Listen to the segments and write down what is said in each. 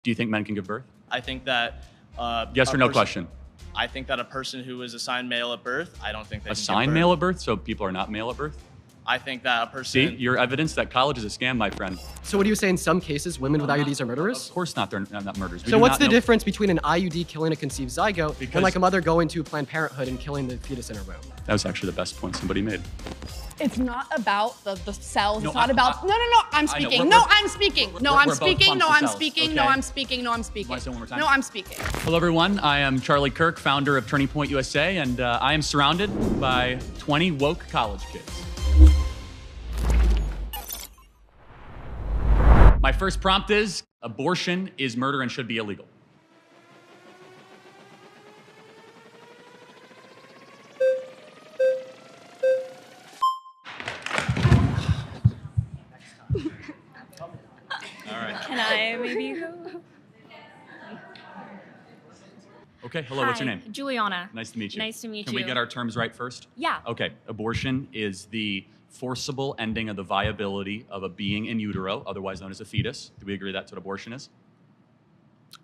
Do you think men can give birth? I think that yes or no question. I think that a person who is assigned male at birth, I don't think they can Assigned give birth. male at birth, so people are not male at birth? I think that a person... See, your evidence that college is a scam, my friend. So what do you say in some cases, women with IUDs are murderers? Of course not, they're not murderers. So what's the difference between an IUD killing a conceived zygote and like a mother going to Planned Parenthood and killing the fetus in her womb? That was actually the best point somebody made. It's not about the cells. No, it's not about. No, I'm speaking. No, I'm speaking. No, I'm speaking. No, I'm speaking. No, I'm speaking. No, I'm speaking. Want to say it one more time? No, I'm speaking. Hello, everyone. I am Charlie Kirk, founder of Turning Point USA, and I am surrounded by 20 woke college kids. My first prompt is, abortion is murder and should be illegal. Can I maybe go? Okay, hello, what's your name? Juliana. Nice to meet you. Nice to meet Can you. we get our terms right first? Yeah. Okay, abortion is the forcible ending of the viability of a being in utero, otherwise known as a fetus. Do we agree that's what abortion is?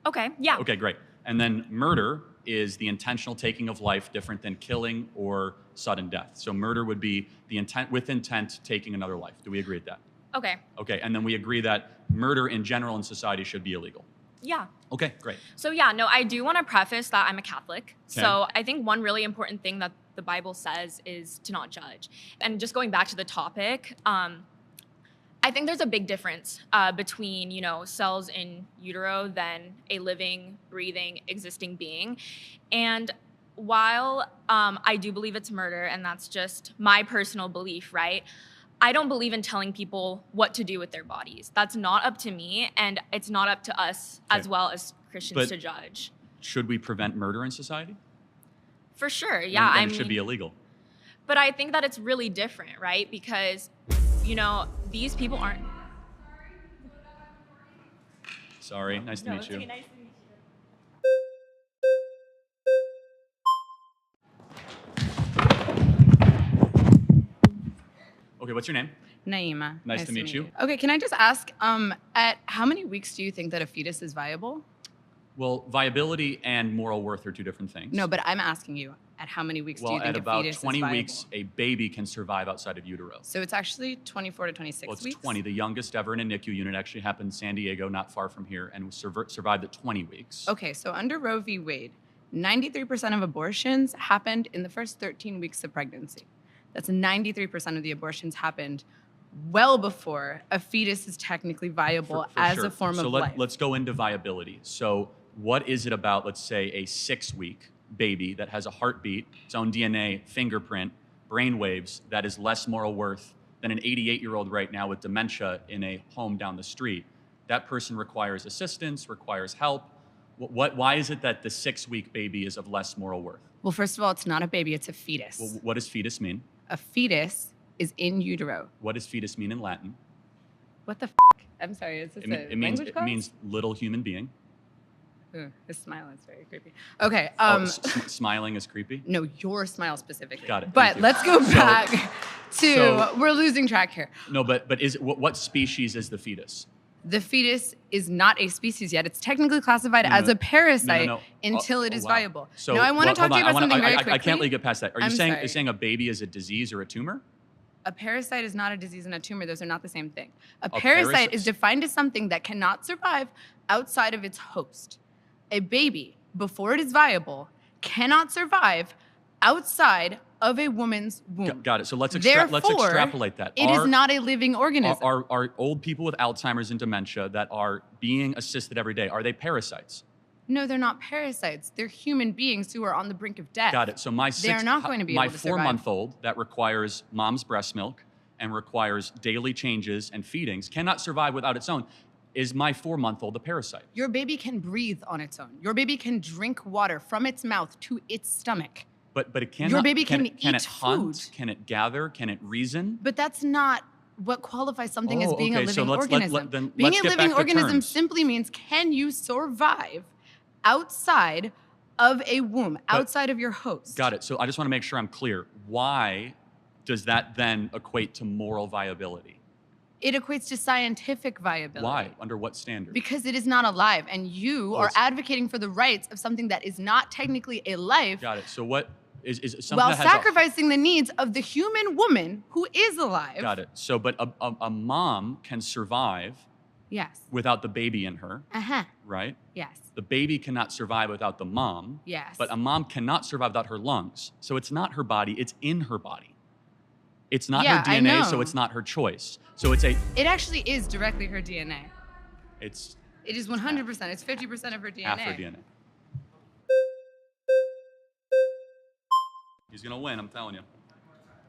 Okay, yeah. Okay, great. And then murder is the intentional taking of life, different than killing or sudden death. So murder would be the intent, with intent, taking another life. Do we agree with that? Okay. Okay, and then we agree that murder in general in society should be illegal. Yeah. Okay, great. So yeah, no, I do want to preface that I'm a Catholic. Okay. So I think one really important thing that the Bible says is to not judge. And just going back to the topic, I think there's a big difference between, cells in utero than a living, breathing, existing being. And while I do believe it's murder, and that's just my personal belief, right? I don't believe in telling people what to do with their bodies. That's not up to me, and it's not up to us as well as Christians to judge. Should we prevent murder in society? For sure, yeah. Then it should be illegal. But I think that it's really different, right? Because, these people aren't. Sorry, nice to meet you. Okay, nice to meet you. Okay, what's your name? Naima. Nice to meet you. Okay, can I just ask, at how many weeks do you think that a fetus is viable? Well, viability and moral worth are two different things. No, but I'm asking you, at how many weeks do you think a fetus is viable? Well, at about 20 weeks, a baby can survive outside of utero. So it's actually 24 to 26 weeks? Well, it's 20. The youngest ever in a NICU unit actually happened in San Diego, not far from here, and survived at 20 weeks. Okay, so under Roe v. Wade, 93% of abortions happened in the first 13 weeks of pregnancy. That's 93% of the abortions happened well before a fetus is technically viable as a form of life. So let's go into viability. So what is it about, let's say, a 6-week baby that has a heartbeat, its own DNA, fingerprint, brain waves, that is less moral worth than an 88-year-old right now with dementia in a home down the street? That person requires assistance, requires help. Why is it that the 6-week baby is of less moral worth? Well, first of all, it's not a baby, it's a fetus. Well, what does fetus mean? A fetus is in utero. What does fetus mean in Latin? What the f***? I'm sorry, is this it means little human being. Ooh, his smile is very creepy. Okay. Smiling is creepy? No, your smile specifically. Got it. But let's go back to, we're losing track here. No, but is it, what species is the fetus? The fetus is not a species yet. It's technically classified as a parasite until it is viable. So, now, I want to talk to you about something very quickly. I can't let you get past that. Are you saying a baby is a disease or a tumor? A parasite is not a disease and a tumor. Those are not the same thing. A parasite is defined as something that cannot survive outside of its host. A baby, before it is viable, cannot survive outside of a woman's womb. Got it. So let's extrapolate that. It is not a living organism. Are old people with Alzheimer's and dementia that are being assisted every day, are they parasites? No, they're not parasites. They're human beings who are on the brink of death. Got it. So they're not going to be able to survive. My 4-month-old that requires mom's breast milk and requires daily changes and feedings cannot survive without its own. Is my 4-month-old a parasite? Your baby can breathe on its own. Your baby can drink water from its mouth to its stomach. But it cannot. Your baby can eat it hunt? food. Can it gather? Can it reason? But that's not what qualifies something as being a living organism. Being a living organism simply means, can you survive outside of a womb, outside of your host? Got it. So I just want to make sure I'm clear. Why does that then equate to moral viability? It equates to scientific viability. Why? Under what standard? Because it is not alive, and you are advocating for the rights of something that is not technically a life. Got it. So what is something while that has sacrificing the needs of the human woman who is alive. Got it. So, but a mom can survive Yes. without the baby in her, right? Yes. The baby cannot survive without the mom. Yes. But a mom cannot survive without her lungs. So it's not her body, it's in her body. It's not her DNA, so it's not her choice. So it's a... It actually is directly her DNA. It is 100%. It's 50% of her DNA. Half her DNA. He's gonna win, I'm telling you.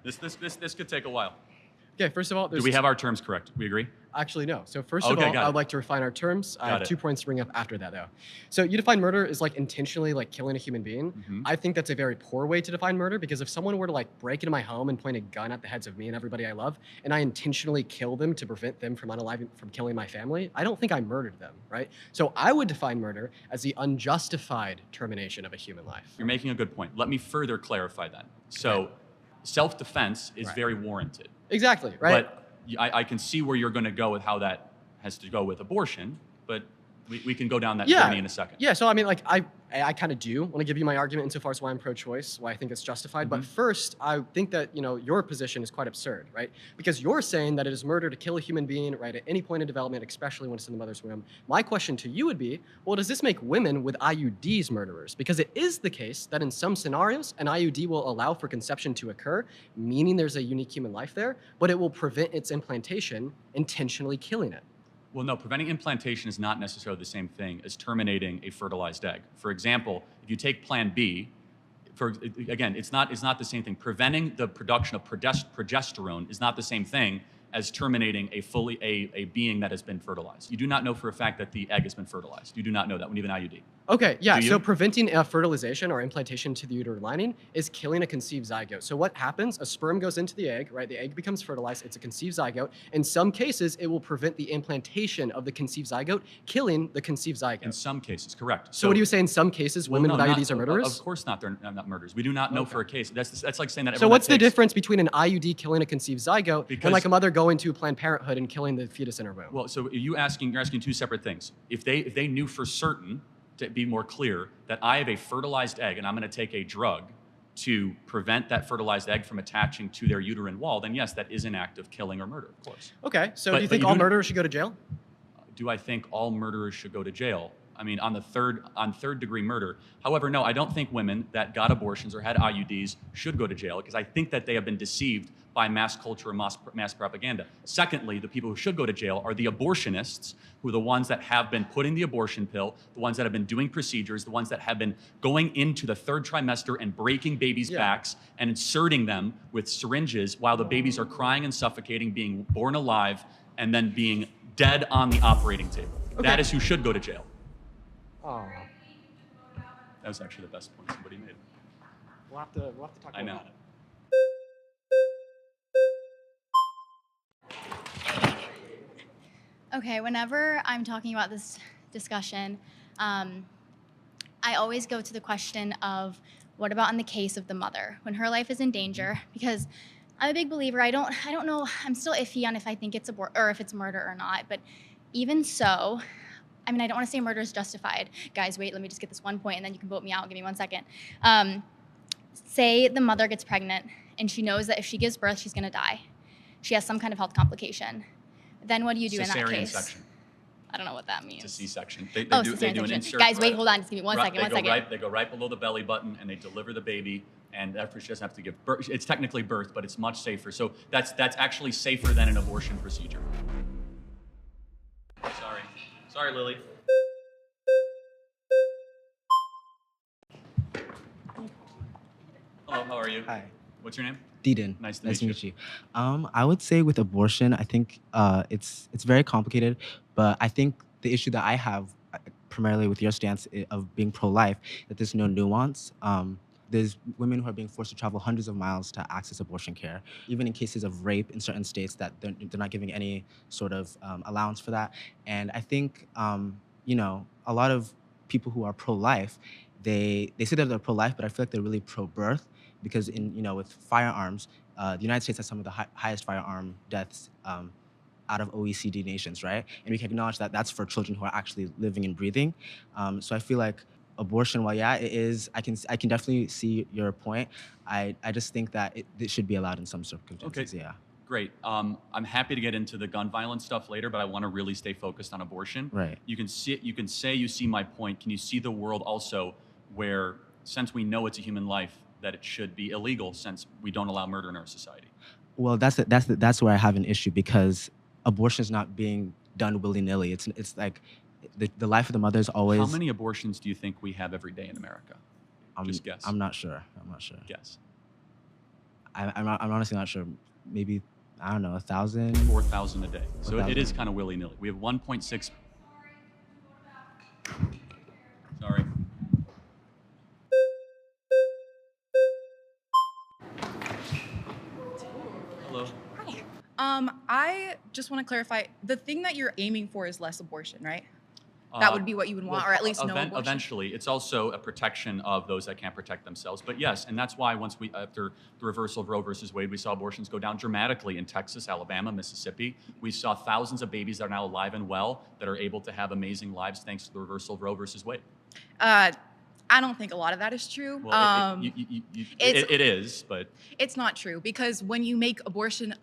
This could take a while. Okay, first of all, do we have our terms correct? We agree? Actually, no. So first of all, I would like to refine our terms. I have 2 points to bring up after that, though. So you define murder as like intentionally like killing a human being. I think that's a very poor way to define murder, because if someone were to like break into my home and point a gun at the heads of me and everybody I love, and I intentionally kill them to prevent them from killing my family, I don't think I murdered them, right? So I would define murder as the unjustified termination of a human life. You're making a good point. Let me further clarify that. So self-defense is very warranted. Exactly, right? But I can see where you're going to go with how that has to go with abortion, but we can go down that journey in a second. Yeah, so I mean, like, I kind of do want to give you my argument insofar as why I'm pro-choice, why I think it's justified. But first, I think that, you know, your position is quite absurd, right? Because you're saying that it is murder to kill a human being, right, at any point in development, especially when it's in the mother's womb. My question to you would be, well, does this make women with IUDs murderers? Because it is the case that in some scenarios, an IUD will allow for conception to occur, meaning there's a unique human life there, but it will prevent its implantation, intentionally killing it. Well, no, preventing implantation is not necessarily the same thing as terminating a fertilized egg. For example, if you take Plan B, again, it's not the same thing. Preventing the production of progesterone is not the same thing as terminating a being that has been fertilized. You do not know for a fact that the egg has been fertilized. You do not know that when you have an IUD. Okay, yeah, so preventing fertilization or implantation to the uterine lining is killing a conceived zygote. So what happens? A sperm goes into the egg, right? The egg becomes fertilized. It's a conceived zygote. In some cases, it will prevent the implantation of the conceived zygote, killing the conceived zygote. In some cases, correct. So what do you say in some cases, women with IUDs are murderers? Of course not, they're not murderers. We do not know for a case. That's like saying that So what's the difference between an IUD killing a conceived zygote and like a mother going to Planned Parenthood and killing the fetus in her womb? Well, so you're asking 2 separate things. If they knew for certain, to be more clear, that I have a fertilized egg and I'm going to take a drug to prevent that fertilized egg from attaching to their uterine wall, then yes, that is an act of killing or murder, of course. Okay, so do you think all murderers should go to jail? Do I think all murderers should go to jail? I mean, on third degree murder. However, no, I don't think women that got abortions or had IUDs should go to jail, because I think that they have been deceived by mass culture and mass propaganda. Secondly, the people who should go to jail are the abortionists, who are the ones that have been putting the abortion pill, the ones that have been doing procedures, the ones that have been going into the 3rd trimester and breaking babies' backs and inserting them with syringes while the babies are crying and suffocating, being born alive, and then being dead on the operating table. Okay. That is who should go to jail. Oh. That was actually the best point somebody made. We'll have to talk about it. Okay, whenever I'm talking about this discussion, I always go to the question of what about in the case of the mother when her life is in danger? Because I'm a big believer. I don't know. I'm still iffy on if I think it's or if it's murder or not. But even so, I mean, I don't want to say murder is justified. Guys, wait. Let me just get this one point, and then you can vote me out. Give me 1 second. Say the mother gets pregnant, and she knows that if she gives birth, she's going to die. She has some kind of health complication. Then what do you do in that case? Cesarean section. I don't know what that means. It's a C-section. They Oh, do an insert. Guys, wait, hold on. Just give me one second. They go right below the belly button, and they deliver the baby. And after she doesn't have to give birth, it's technically birth, but it's much safer. So that's actually safer than an abortion procedure. Sorry, Lily. Hello, how are you? Hi. What's your name? Deedon. Nice to meet you. I would say with abortion, I think it's very complicated, but I think the issue that I have primarily with your stance of being pro-life, that there's no nuance. There's women who are being forced to travel hundreds of miles to access abortion care, even in cases of rape in certain states that they're not giving any sort of allowance for that. And I think, a lot of people who are pro-life, they say that they're pro-life, but I feel like they're really pro-birth, because with firearms, the United States has some of the highest firearm deaths out of OECD nations, right? And we can acknowledge that that's for children who are actually living and breathing. So I feel like abortion, while yeah, it is, I can definitely see your point. I just think that it should be allowed in some circumstances. Okay. Yeah. Great. I'm happy to get into the gun violence stuff later, but I want to really stay focused on abortion. Right. You can say you see my point. Can you see the world also where, since we know it's a human life, that it should be illegal since we don't allow murder in our society? Well, that's where I have an issue, because abortion is not being done willy-nilly. It's like the life of the mother is always. How many abortions do you think we have every day in America? Just guess. I'm not sure. Guess. I'm honestly not sure. Maybe, I don't know, 1,000? 4,000 a day. So 4,000. it is kind of willy-nilly. We have 1.6. Sorry. Hello. I just want to clarify, the thing that you're aiming for is less abortion, right? That would be what you would want, or at least no abortion. Eventually, it's also a protection of those that can't protect themselves. But yes, and that's why after the reversal of Roe versus Wade, we saw abortions go down dramatically in Texas, Alabama, Mississippi. We saw thousands of babies that are now alive and well that are able to have amazing lives thanks to the reversal of Roe versus Wade. I don't think a lot of that is true. Well, it is, but it's not true, because when you make abortion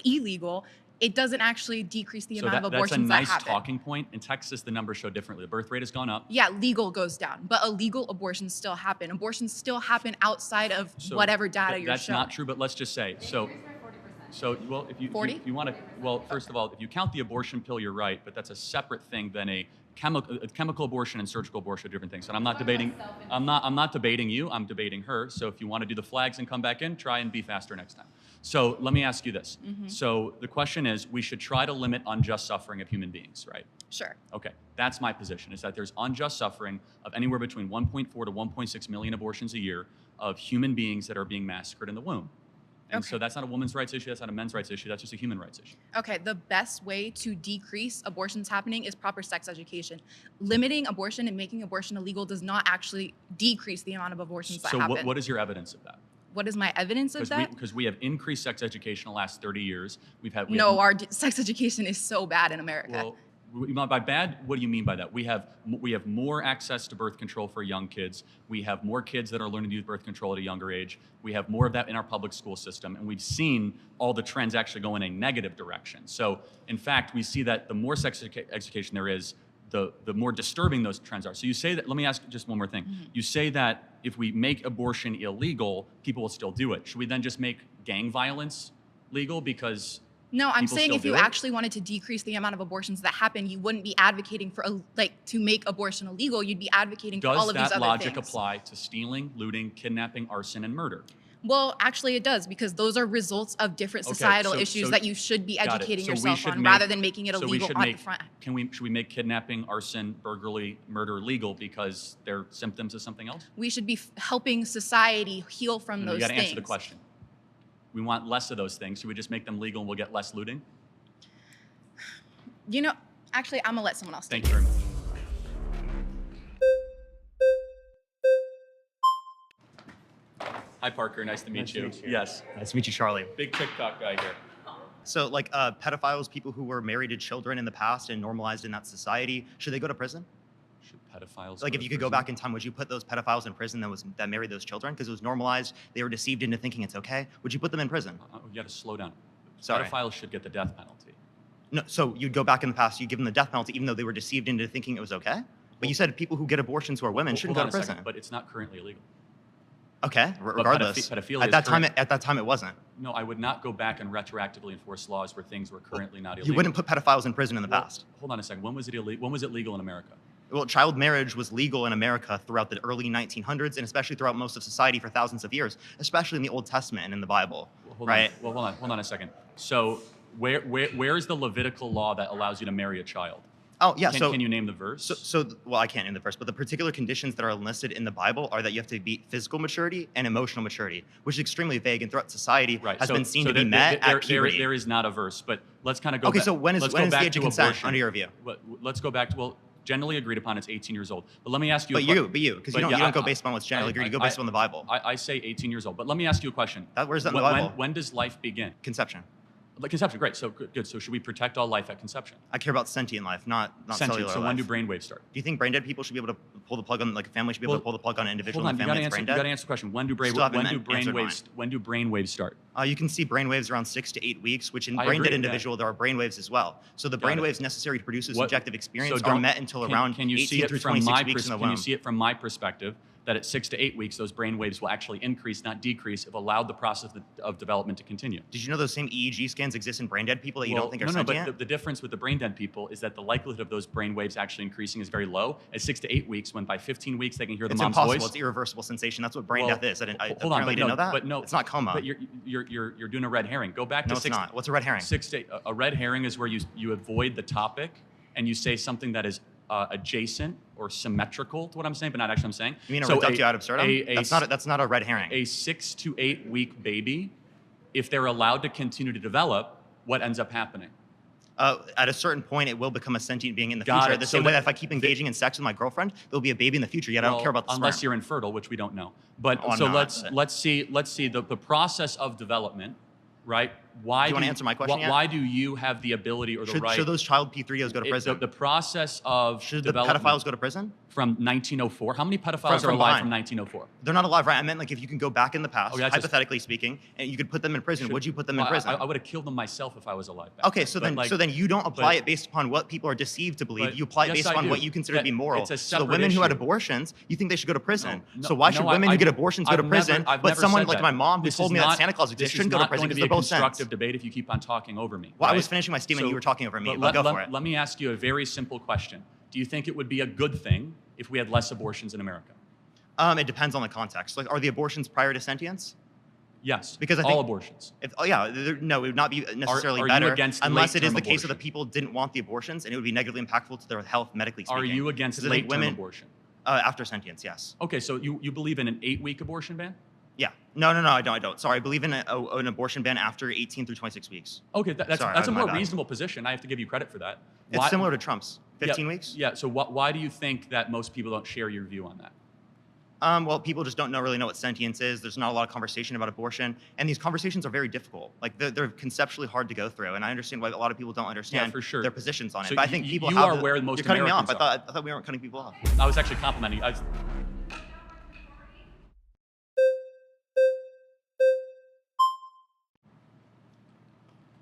illegal, it doesn't actually decrease the amount of abortions that happen. That's a nice talking point. In Texas, the numbers show differently. The birth rate has gone up. Yeah, legal goes down, but illegal abortions still happen. Abortions still happen outside of whatever data you're showing. That's not true, but let's just say, well, if you want to, well, first of all, if you count the abortion pill, you're right, but that's a separate thing than a chemical abortion and surgical abortion are different things. And I'm not debating you, I'm debating her. So if you want to do the flags and come back in, try and be faster next time. So let me ask you this. Mm-hmm. So the question is, we should try to limit unjust suffering of human beings, right? Sure. Okay, that's my position, is that there's unjust suffering of anywhere between 1.4 to 1.6 million abortions a year of human beings that are being massacred in the womb. And so that's not a woman's rights issue, that's not a men's rights issue, that's just a human rights issue. Okay, the best way to decrease abortions happening is proper sex education. Limiting abortion and making abortion illegal does not actually decrease the amount of abortions that happen. So what is your evidence of that? What is my evidence of that? Because we have increased sex education in the last 30 years. Our sex education is so bad in America. Well, by bad, what do you mean by that? We have more access to birth control for young kids. We have more kids that are learning to use birth control at a younger age. We have more of that in our public school system, and we've seen all the trends actually go in a negative direction. So, in fact, we see that the more sex education there is, the more disturbing those trends are. So you say that, let me ask just one more thing. Mm-hmm. You say that if we make abortion illegal, people will still do it. Should we then just make gang violence legal because No, I'm saying if you actually wanted to decrease the amount of abortions that happen, you wouldn't be advocating for to make abortion illegal. You'd be advocating for all of these other things. Does that logic apply to stealing, looting, kidnapping, arson, and murder? Well, actually it does, because those are results of different societal issues that you should be educating yourself on rather than making it illegal on the front. Should we make kidnapping, arson, burglary, murder legal because they're symptoms of something else? We should be helping society heal from those things. You got to answer the question. We want less of those things. Should we just make them legal and we'll get less looting? Actually, I'm going to let someone else. Thank you very much. Hi, Parker. Nice to meet you. Yes. Nice to meet you, Charlie. Big TikTok guy here. So, pedophiles, people who were married to children in the past and normalized in that society, should they go to prison? Should pedophiles? If you could go back in time, would you put those pedophiles in prison that married those children because it was normalized? They were deceived into thinking it's okay. Would you put them in prison? You got to slow down. Sorry. Pedophiles should get the death penalty. No, so you'd go back in the past, you give them the death penalty, even though they were deceived into thinking it was okay. But you said people who get abortions who are women shouldn't go to prison. But it's not currently illegal. Okay, regardless. Pedophilia at that time, it wasn't. No, I would not go back and retroactively enforce laws where things were currently not illegal. You wouldn't put pedophiles in prison in the past. Hold on a second. When was it legal in America? Well, child marriage was legal in America throughout the early 1900s, and especially throughout most of society for thousands of years, especially in the Old Testament and in the Bible. Hold on a second. So where is the Levitical law that allows you to marry a child? Oh, yeah. Can you name the verse? Well, I can't name the verse, but the particular conditions that are listed in the Bible are that you have to be physical maturity and emotional maturity, which is extremely vague and throughout society has been seen to be met at puberty. There is not a verse, but let's kind of go back. Okay, so when is the age of consent under your view? Let's go back to, generally agreed upon it's 18 years old. But let me ask you because you don't go based on what's generally agreed, you go based on the Bible. I say 18 years old, but let me ask you a question. Where's that in the Bible? When does life begin? Conception. Like conception, great. So good. So should we protect all life at conception? I care about sentient life, not sentient. Cellular So life. when do brainwaves start? Do you think brain dead people should be able to pull the plug on, like a family should be able to pull the plug on an individual in the family that's brain dead? You got to answer the question. When do brainwaves start? You can see brainwaves around 6 to 8 weeks, which in brain dead individual there are brainwaves as well. So the brainwaves necessary to produce a subjective experience are met until around 18 through 26 weeks in the womb. Can you see it from my perspective? That at 6 to 8 weeks, those brain waves will actually increase, not decrease, if allowed the process of development to continue. Did you know those same EEG scans exist in brain dead people that you don't think are sentient? No, but the difference with the brain dead people is that the likelihood of those brain waves actually increasing is very low. At 6 to 8 weeks, when by 15 weeks they can hear the mom's voice. It's impossible. It's irreversible sensation. That's what brain death is. I apparently didn't know that. But no, it's not coma. But you're doing a red herring. Go back to No, it's not. What's a red herring? A red herring is where you avoid the topic and you say something that is adjacent or symmetrical to what I'm saying, but not actually what I'm saying. You mean a reductio ad absurdum? That's not a red herring. A 6 to 8 week baby, if they're allowed to continue to develop, what ends up happening? At a certain point, it will become a sentient being in the future. The same way that if I keep engaging in sex with my girlfriend, there'll be a baby in the future. Yet I don't care about the unless sperm. you're infertile, which we don't know. But let's see the process of development, right? Why do you want to answer my question yet? Why do you have the ability or the right? Should those child P3Os go to prison? The process of should the pedophiles go to prison? From 1904. How many pedophiles are alive from 1904? They're not alive, right? I meant like if you can go back in the past, hypothetically speaking, and you could put them in prison. Would you put them in prison? I would have killed them myself if I was alive. Okay, so then you don't apply it based upon what people are deceived to believe. You apply it based upon what you consider to be moral. So the women who had abortions, you think they should go to prison. So why should women who get abortions go to prison, but someone like my mom who told me that Santa Claus exists shouldn't go to prison because they're both sent? This is not going to be a constructive debate if you keep on talking over me. Well, I was finishing my statement. You were talking over me. But go for it. Let me ask you a very simple question. Do you think it would be a good thing if we had less abortions in America? It depends on the context. Like, are the abortions prior to sentience? Yes. Because I think all abortions. No, it would not be necessarily better unless it is the case that the people didn't want the abortions and it would be negatively impactful to their health, medically speaking. Are you against late-term abortion? After sentience, yes. Okay, so you believe in an 8-week abortion ban? Yeah. No, I don't. Sorry, I believe in an abortion ban after 18 through 26 weeks. Okay, that's a more reasonable position. I have to give you credit for that. It's similar to Trump's. 15 weeks? Yeah, so why do you think that most people don't share your view on that? Well, people just don't really know what sentience is. There's not a lot of conversation about abortion. And these conversations are very difficult. Like, they're conceptually hard to go through. And I understand why a lot of people don't understand their positions on it. But I think people you are where most You're cutting Americans me off. I thought we weren't cutting people off. I was actually complimenting you.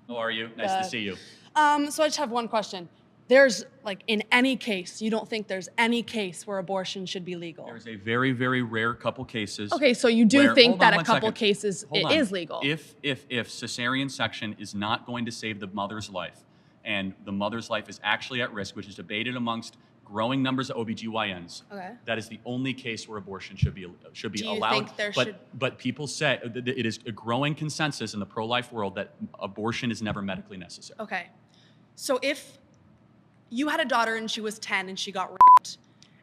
How are you? Nice to see you. So I just have one question. There's, like, in any case, you don't think there's any case where abortion should be legal? There's a very, very rare couple cases. Okay, so you do think that a couple cases it is legal? If cesarean section is not going to save the mother's life, and the mother's life is actually at risk, which is debated amongst growing numbers of OBGYNs, that is the only case where abortion should be allowed. But people say that it is a growing consensus in the pro-life world that abortion is never medically necessary. Okay, so if you had a daughter and she was 10 and she got raped,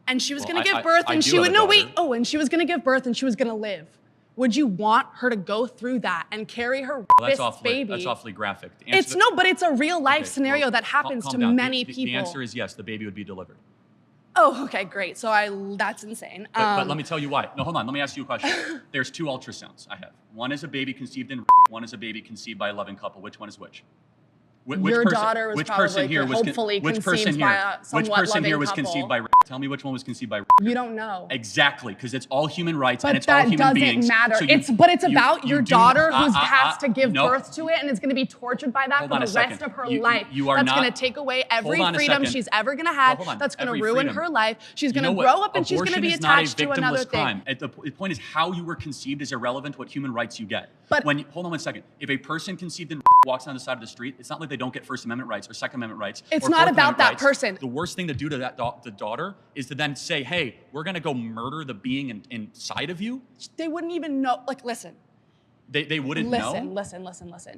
and she was going to give birth and she would and she was going to give birth and she was going to live, would you want her to go through that and carry her baby? That's awfully graphic. But it's a real life scenario that happens to many people. The answer is yes, the baby would be delivered. Oh, okay, great. So that's insane. But let me tell you why. No, hold on. Let me ask you a question. There's 2 ultrasounds I have. One is a baby conceived in rape. One is a baby conceived by a loving couple. Which one is which? Your daughter was probably hopefully conceived by a somewhat loving couple. Conceived by rape? Tell me which one was conceived by rape. You don't know. Exactly, because it's all human rights and it's all human beings. But that doesn't matter. It's about your daughter who has to give birth to it and is going to be tortured by that for the rest of her life. That's going to take away every freedom she's ever going to have. That's going to ruin her life. She's going to grow up and she's going to be attached to another thing. The point is how you were conceived is irrelevant to what human rights you get. Hold on one second. If a person conceived in rape walks down the side of the street, it's not like they don't get First Amendment rights or Second Amendment rights. It's not about that person. The worst thing to do to the daughter is to then say, hey, we're going to go murder the being inside of you. They wouldn't even know. Like, listen. They wouldn't know? Listen.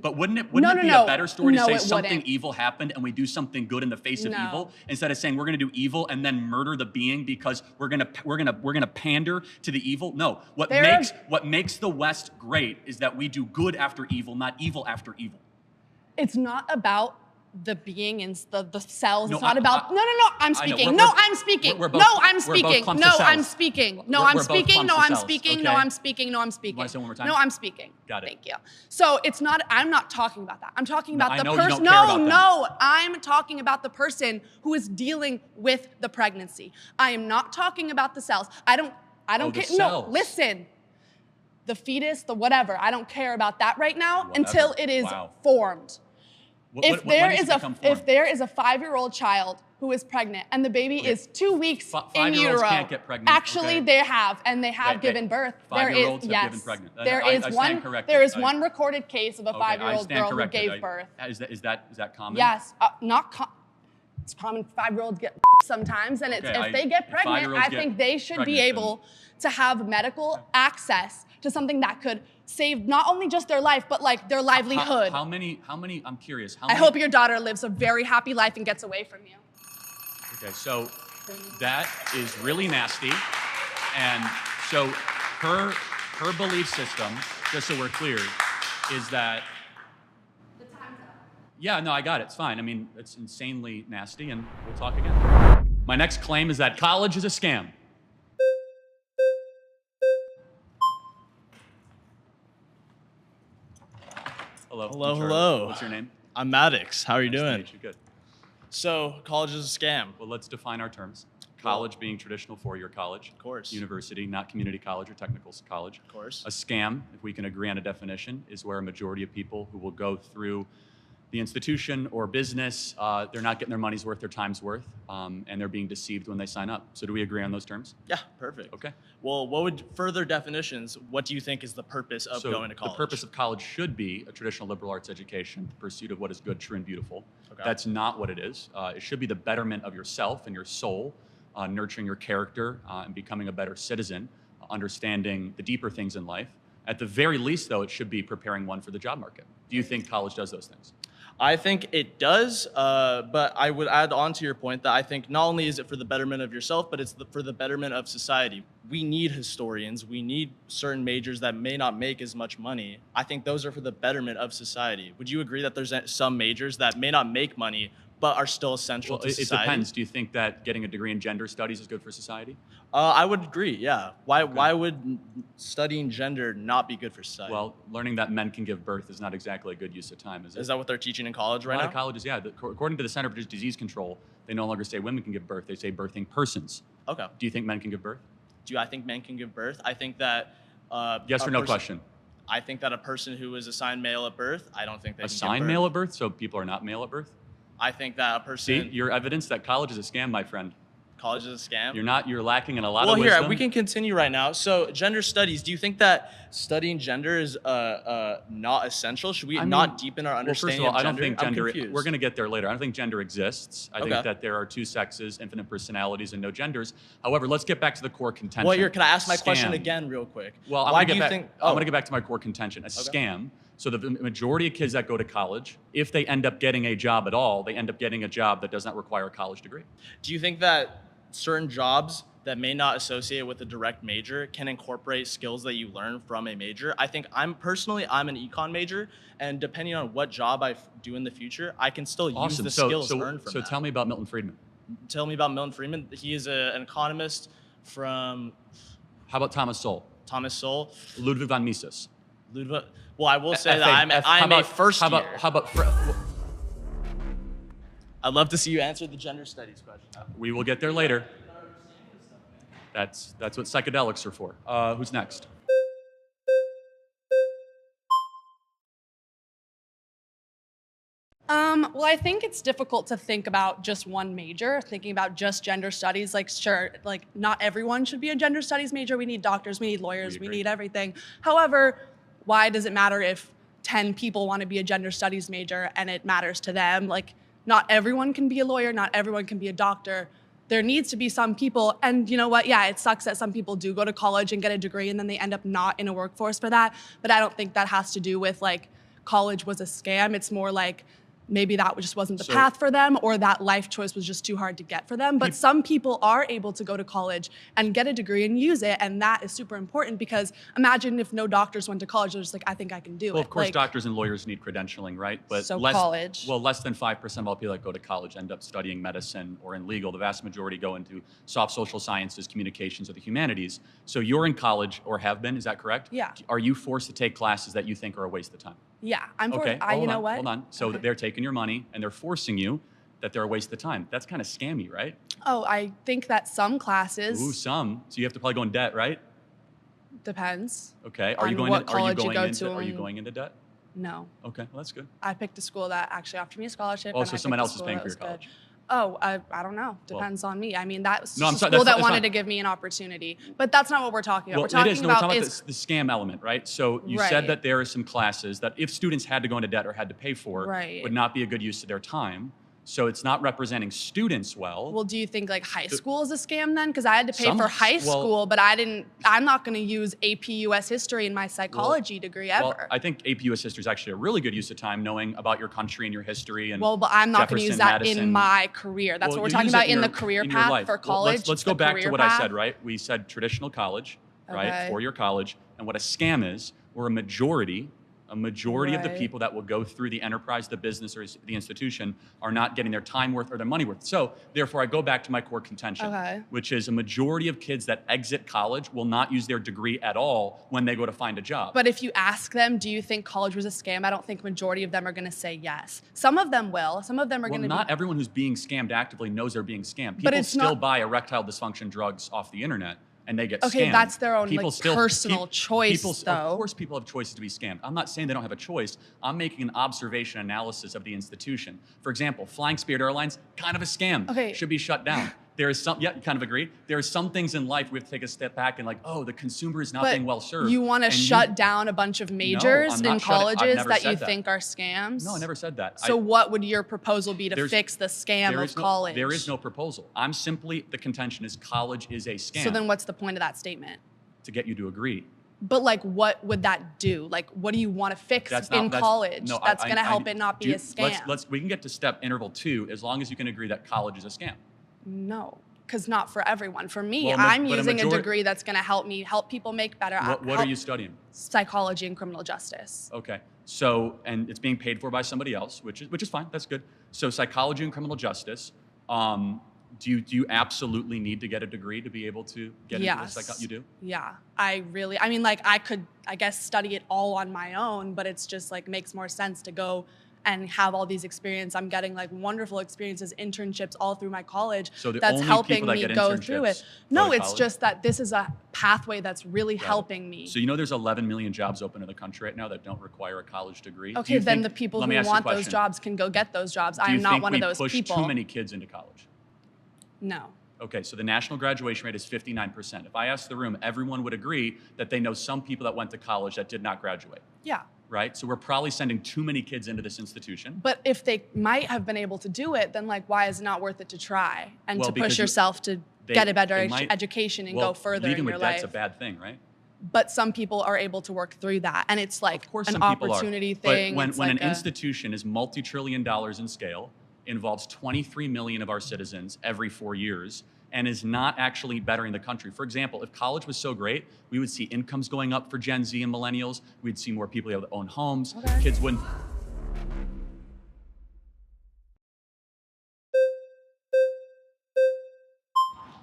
But wouldn't it be a better story to say something evil happened and we do something good in the face of evil instead of saying we're going to do evil and then murder the being because we're going to pander to the evil? No. What makes the West great is that we do good after evil, not evil after evil. It's not about the being and the cells. No, It's not about. No. I'm speaking. I'm speaking. We're both, no, I'm speaking. We're both No, clumps of I'm cells. speaking. We're- No, we're I'm both speaking. clumps No, of I'm cells, speaking. okay? No, I'm speaking. No, I'm speaking. Want to say it one more time? No, I'm speaking. Got it. Thank you. So it's not. I'm not talking about that. I'm talking about I the know you person. don't care about them. No. I'm talking about the person who is dealing with the pregnancy. I am not talking about the cells. I don't the care. cells. No, listen. The fetus, the whatever. I don't care about that right now until it is formed. If there is a 5-year-old child who is pregnant and the baby is 2 weeks in utero, can't get pregnant. actually they have given birth. There is 5-year-olds have given pregnant. There is one recorded case of a 5-year-old girl who gave birth. Is that common? Yes, it's common. 5-year-olds get sometimes, and if they get pregnant, I think they should be able to have medical access to something that could save not only just their life, but like their livelihood. How many, I'm curious. I hope your daughter lives a very happy life and gets away from you. Okay, so that is really nasty. And so her belief system, just so we're clear, is that. The time's up. Yeah, no, I got it. It's fine. I mean, it's insanely nasty, and we'll talk again. My next claim is that college is a scam. Hello. What's your name? I'm Maddox. How are you Nice to doing? meet you. Good. So, college is a scam. Well, let's define our terms. College being traditional four-year college. Of course. University, not community college or technical college. Of course. A scam, if we can agree on a definition, is where a majority of people who will go through the institution or business, they're not getting their money's worth, their time's worth, and they're being deceived when they sign up. So do we agree on those terms? Yeah, perfect. Okay. Well, what would further definitions, what do you think is the purpose of going to college? The purpose of college should be a traditional liberal arts education, the pursuit of what is good, true, and beautiful. Okay. That's not what it is. It should be the betterment of yourself and your soul, nurturing your character and becoming a better citizen, understanding the deeper things in life. At the very least, though, it should be preparing one for the job market. Do you think college does those things? I think it does, but I would add on to your point that I think not only is it for the betterment of yourself, but it's for the betterment of society. We need historians. We need certain majors that may not make as much money. I think those are for the betterment of society. Would you agree that there's some majors that may not make money, but are still essential to society? It depends. Do you think that getting a degree in gender studies is good for society? I would agree, yeah. Why would studying gender not be good for society? Well, learning that men can give birth is not exactly a good use of time, is it? Is that what they're teaching in college right now? A lot of colleges, yeah. According to the Center for Disease Control, they no longer say women can give birth, they say birthing persons. Okay. Do you think men can give birth? Do I think men can give birth? I think that... yes or no question? I think that a person who is assigned male at birth, I don't think they can give birth. Assigned male at birth? So people are not male at birth? I think that a person... See, your evidence that college is a scam, my friend. College is a scam? You're lacking in a lot of wisdom. Well, here, we can continue right now. So, gender studies, do you think that studying gender is not essential? Should we not deepen our understanding of gender? Well, first of all, I don't think gender... I'm confused. We're going to get there later. I don't think gender exists. I Okay. think that there are two sexes, infinite personalities, and no genders. However, let's get back to the core contention. Well, here, can I ask my question Scam. again real quick? Well, Why do you think... I'm going to get back to my core contention. A scam. So the majority of kids that go to college, if they end up getting a job at all, they end up getting a job that does not require a college degree. Do you think that certain jobs that may not associate with a direct major can incorporate skills that you learn from a major? I think I'm an econ major, and depending on what job I do in the future, I can still use the skills learned from that. So tell me about Milton Friedman. Tell me about Milton Friedman. He is an economist from... How about Thomas Sowell? Thomas Sowell. Ludwig von Mises. Ludwig... Well, I will say that I'm a first year. How about... I'd love to see you answer the gender studies question. We will get there later. That's what psychedelics are for. Who's next? Well, I think it's difficult to think about just one major, thinking about just gender studies. Like, sure, like not everyone should be a gender studies major. We need doctors, we need lawyers, we need everything. However, why does it matter if 10 people want to be a gender studies major and it matters to them? Like, not everyone can be a lawyer, not everyone can be a doctor. There needs to be some people, and you know what? Yeah, it sucks that some people do go to college and get a degree and then they end up not in a workforce for that. But I don't think that has to do with like college was a scam. It's more like maybe that just wasn't the path for them, or that life choice was just too hard to get for them. But some people are able to go to college and get a degree and use it, and that is super important, because imagine if no doctors went to college, they're just like, I think I can do it. Well, of course, doctors and lawyers need credentialing, right? But college. Well, less than 5% of all people that go to college end up studying medicine or in legal. The vast majority go into soft social sciences, communications, or the humanities. So you're in college, or have been, is that correct? Yeah. Are you forced to take classes that you think are a waste of time? Yeah, I'm okay. You know what? Hold on. So they're taking your money and they're forcing you that they're a waste of time. That's kind of scammy, right? Oh, I think that some classes. Ooh, some. So you have to probably go in debt, right? Depends. Okay. Are you going into debt? No. Okay. Well, that's good. I picked a school that actually offered me a scholarship. Oh, so someone else is paying for your college. Oh, I don't know. Depends on me. I mean, that was a school that wanted to give me an opportunity. But that's not what we're talking about. Well, we're talking about the scam element, right? So you said that there are some classes that if students had to go into debt or had to pay for, would not be a good use of their time. So it's not representing students well. Well, do you think like high school is a scam then? Because I had to pay for high school, but I'm not going to use AP US history in my psychology degree ever. Well, I think AP US history is actually a really good use of time, knowing about your country and your history. And well, but I'm not going to use that in my career. That's what we're talking about in the career path for college. Well, let's go back to what I said, right? We said traditional college, right? 4-year college. And what a scam is, we're a majority of the people that will go through the enterprise, the business, or the institution are not getting their time worth or their money worth. So therefore, I go back to my core contention, which is a majority of kids that exit college will not use their degree at all when they go to find a job. But if you ask them, do you think college was a scam? I don't think majority of them are going to say yes. Some of them will. Some of them are going to not everyone who's being scammed actively knows they're being scammed. People still buy erectile dysfunction drugs off the internet. And they get scammed. Okay, that's their own personal choice, though. Of course, people have choices to be scammed. I'm not saying they don't have a choice. I'm making an observation analysis of the institution. For example, flying Spirit Airlines, kind of a scam. Okay. Should be shut down. There is some, you kind of agree. There are some things in life we have to take a step back and the consumer is not being well served. You want to shut down a bunch of majors in colleges that you think are scams? No, I never said that. So what would your proposal be to fix the scam of college? There is no proposal. The contention is college is a scam. So then what's the point of that statement? To get you to agree. But what would that do? What do you want to fix in college that's going to help it not be a scam? We can get to step interval 2 as long as you can agree that college is a scam. No, because not for everyone. For me, I'm using a degree that's going to help people make better. What are you studying? Psychology and criminal justice. Okay. So, and it's being paid for by somebody else, which is fine. That's good. So psychology and criminal justice. Do you absolutely need to get a degree to be able to get into this? You do? Yeah, I could, I guess, study it all on my own, but it's just makes more sense to go and have all these experiences. I'm getting wonderful experiences, internships all through my college. So that's helping me go through it. No, it's college? just that this is a pathway that's really helping me. So there's 11 million jobs open in the country right now that don't require a college degree. Okay, then the people who want those jobs can go get those jobs. I am not one of those people. Do you think we push too many kids into college? No. Okay, so the national graduation rate is 59%. If I asked the room, everyone would agree that they know some people that went to college that did not graduate. Yeah. Right? So we're probably sending too many kids into this institution. But if they might have been able to do it, then why is it not worth it to try and to push yourself to get a better education and go further in your life? Leaving with debt's a bad thing, right? But some people are able to work through that, and it's an opportunity thing. But when an institution is multi-trillion dollars in scale, involves 23 million of our citizens every 4 years, and is not actually bettering the country. For example, if college was so great, we would see incomes going up for Gen Z and millennials. We'd see more people able to own homes. Okay. Kids wouldn't.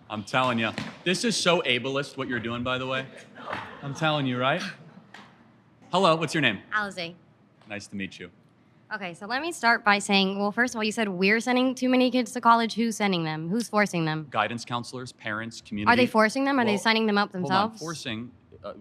I'm telling you, this is so ableist what you're doing, by the way. I'm telling you, right? Hello, what's your name? Alize. Nice to meet you. Okay, so let me start by saying, well, first of all, you said we're sending too many kids to college. Who's sending them? Who's forcing them? Guidance counselors, parents, community. Are they forcing them? Are they signing them up themselves? Hold on. Forcing,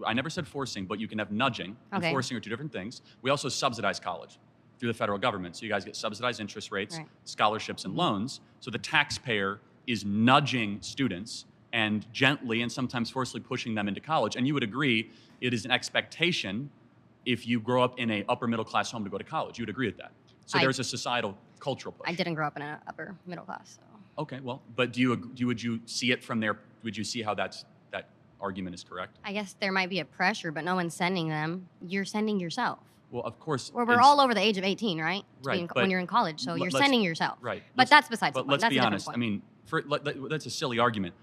I never said forcing, but you can have nudging and forcing are two different things. We also subsidize college through the federal government. So you guys get subsidized interest rates, scholarships, and loans. So the taxpayer is nudging students and gently and sometimes forcefully pushing them into college. And you would agree it is an expectation if you grow up in a upper middle class home to go to college. You would agree with that. So there's a societal cultural push. I didn't grow up in an upper middle class. So. Okay, well, but would you see it from there? Would you see how that argument is correct? I guess there might be a pressure, but no one's sending them. You're sending yourself. Well, of course. Well, we're all over the age of 18, right? Right. When you're in college, so you're sending yourself. Right. But that's besides the point. But let's That's be a honest. different point. I mean, that's a silly argument.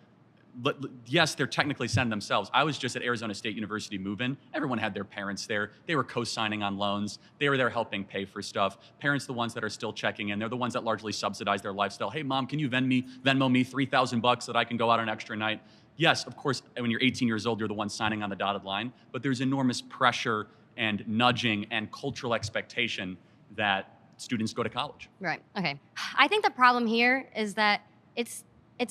Yes, they're technically sending themselves. I was just at Arizona State University move-in. Everyone had their parents there. They were co-signing on loans. They were there helping pay for stuff. Parents, the ones that are still checking in. They're the ones that largely subsidize their lifestyle. Hey, mom, can you Venmo me $3,000 so that I can go out on an extra night? Yes, of course, when you're 18 years old, you're the one signing on the dotted line. But there's enormous pressure and nudging and cultural expectation that students go to college. Right. Okay. I think the problem here is that it's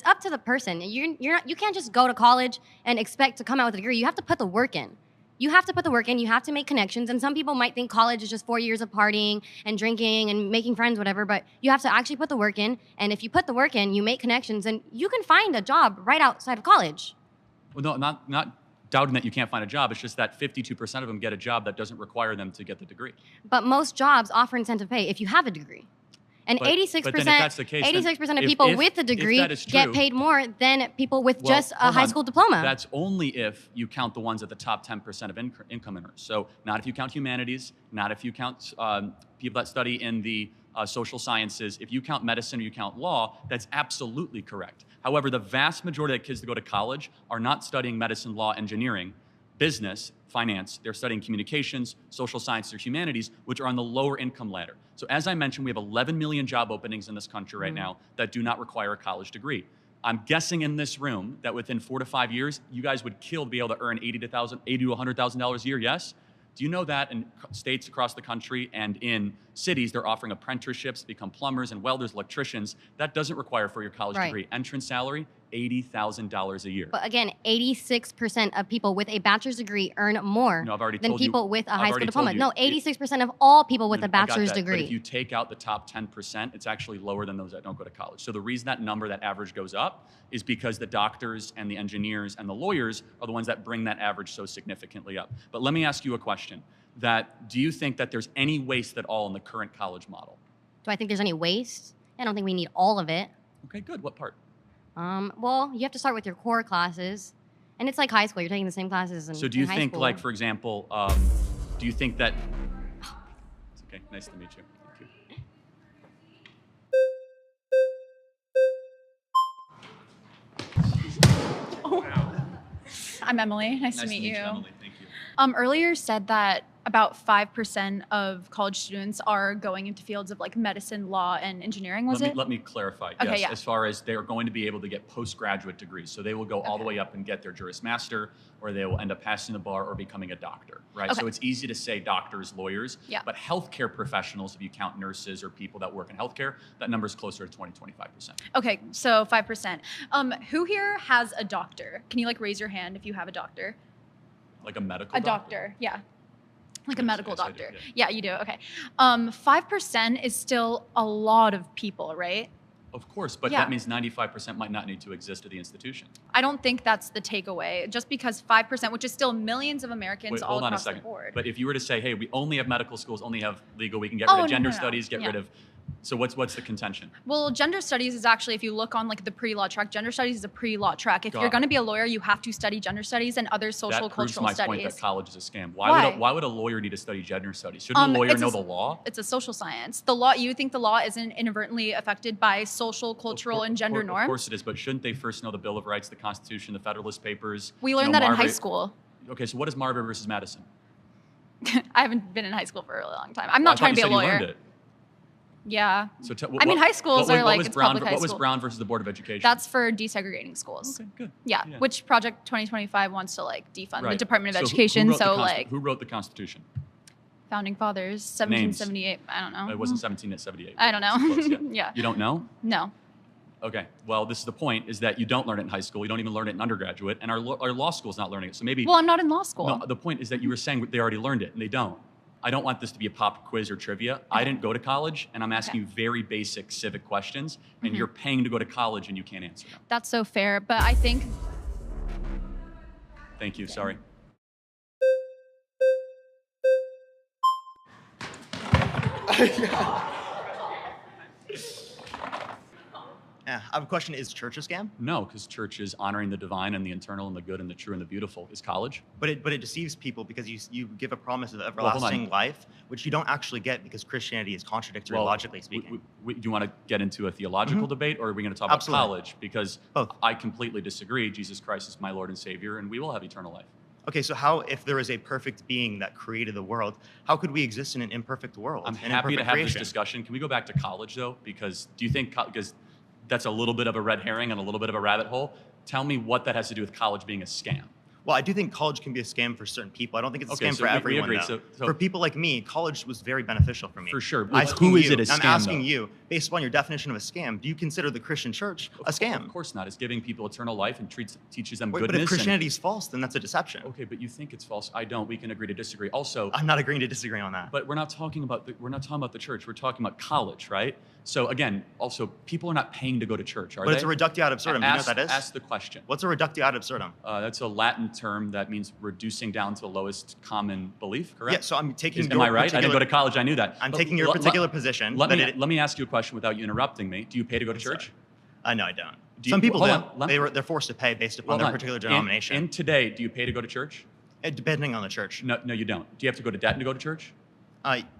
up to the person. You can't just go to college and expect to come out with a degree. You have to put the work in. You have to put the work in. You have to make connections. And some people might think college is just 4 years of partying and drinking and making friends, whatever. But you have to actually put the work in. And if you put the work in, you make connections, and you can find a job right outside of college. Well, no, not doubting that you can't find a job. It's just that 52% of them get a job that doesn't require them to get the degree. But most jobs offer incentive pay if you have a degree. And 86% of people with a degree get paid more than people with just a high school diploma. That's only if you count the ones at the top 10% of income earners. So not if you count humanities, not if you count people that study in the social sciences. If you count medicine or you count law, that's absolutely correct. However, the vast majority of kids that go to college are not studying medicine, law, engineering, business, finance. They're studying communications, social sciences, or humanities, which are on the lower income ladder. So as I mentioned, we have 11 million job openings in this country right now that do not require a college degree. I'm guessing in this room that within 4 to 5 years, you guys would kill to be able to earn $80,000 to $100,000 a year, yes? Do you know that in states across the country and in cities, they're offering apprenticeships to become plumbers and welders, electricians? That doesn't require for your college degree. Entrance salary, $80,000 a year. But again, 86% of people with a bachelor's degree earn more than people with a high school diploma. No, 86% of all people with a bachelor's degree. But if you take out the top 10%, it's actually lower than those that don't go to college. So the reason that number, that average goes up is because the doctors and the engineers and the lawyers are the ones that bring that average so significantly up. But let me ask you a question. Do you think that there's any waste at all in the current college model? Do I think there's any waste? I don't think we need all of it. Okay, good. What part? Well, you have to start with your core classes. And it's like high school. You're taking the same classes in high school. So do you think, like, for example, do you think that... It's okay. Nice to meet you. Thank you. Oh. I'm Emily. Nice to meet you. Emily. Thank you. Earlier said that about 5% of college students are going into fields of like medicine, law, and engineering, Let me clarify. Okay, yes, yeah. As far as they're going to be able to get postgraduate degrees. So they will go all the way up and get their Juris Master, or they will end up passing the bar or becoming a doctor, right? Okay. So it's easy to say doctors, lawyers, yeah. But healthcare professionals, if you count nurses or people that work in healthcare, that number is closer to 20-25%. Okay, so 5%. Who here has a doctor? Can you like raise your hand if you have a doctor? Like a medical doctor? Yeah. Like a medical doctor. Do, yeah, you do. Okay. 5% is still a lot of people, right? Of course, but that means 95% might not need to exist at the institution. I don't think that's the takeaway. Just because 5%, which is still millions of Americans all across the board. But if you were to say, hey, we only have medical schools, only have legal, we can get rid of gender studies, get rid of... So what's the contention? Well, gender studies is actually, if you look on like the pre-law track, gender studies is a pre-law track. If you're going to be a lawyer, you have to study gender studies and other social cultural studies. That proves my point that college is a scam. Why would a lawyer need to study gender studies? Shouldn't a lawyer know the law? It's a social science. The law, you think the law isn't inadvertently affected by social, cultural, and gender norms? Of course it is, but shouldn't they first know the Bill of Rights, the Constitution, the Federalist Papers? We learned that in high school. Okay, so what is Marbury versus Madison? I haven't been in high school for a really long time. I'm not trying to be a lawyer. You learned it. Yeah. So high schools are like, it's public high school. What was Brown versus the Board of Education? That's for desegregating schools. Okay, good. Yeah, which Project 2025 wants to like defund the Department of Education. Who wrote the Constitution? Founding Fathers, 1778. Names. I don't know. It wasn't 1778. I don't know. Close, yeah. You don't know? No. Okay. Well, this is the point: is that you don't learn it in high school. You don't even learn it in undergraduate, and our law school's not learning it. So maybe. Well, I'm not in law school. No, the point is that you were saying they already learned it, and they don't. I don't want this to be a pop quiz or trivia. I didn't go to college, and I'm asking you very basic civic questions, and you're paying to go to college, and you can't answer them. That's so fair, but I think... Thank you, sorry. Yeah, I have a question. Is church a scam? No, because church is honoring the divine and the eternal and the good and the true and the beautiful. Is college? But it deceives people because you give a promise of everlasting life, which you don't actually get because Christianity is contradictory, logically speaking. Do you want to get into a theological debate, or are we going to talk about college? Because I completely disagree. Jesus Christ is my Lord and Savior, and we will have eternal life. Okay, so how, if there is a perfect being that created the world, how could we exist in an imperfect world? I'm happy to have this discussion. Can we go back to college, though? Because do you think, because that's a little bit of a red herring and a little bit of a rabbit hole. Tell me what that has to do with college being a scam. Well, I do think college can be a scam for certain people. I don't think it's a scam for everyone. We agree. So for people like me, college was very beneficial for me. For sure. Who is it a scam? I'm asking you, based upon your definition of a scam, do you consider the Christian church a scam? Of course not. It's giving people eternal life and teaches them goodness. But if Christianity is false, then that's a deception. Okay, but you think it's false. I don't. We can agree to disagree. Also, I'm not agreeing to disagree on that. But we're not talking about the church. We're talking about college, right? So again, also, people are not paying to go to church, are they? But it's a reductio ad absurdum. Do you know what that is? Ask the question. What's a reductio ad absurdum? That's a Latin term that means reducing down to the lowest common belief, correct? Yeah, so I'm taking Am I right? I didn't go to college. I knew that. I'm taking your particular position. Let me ask you a question without you interrupting me. Do you pay to go to church? No, I don't. Some people do. They're forced to pay based upon their particular denomination. And today, do you pay to go to church? Depending on the church. No, you don't. Do you have to go to debt to go to church?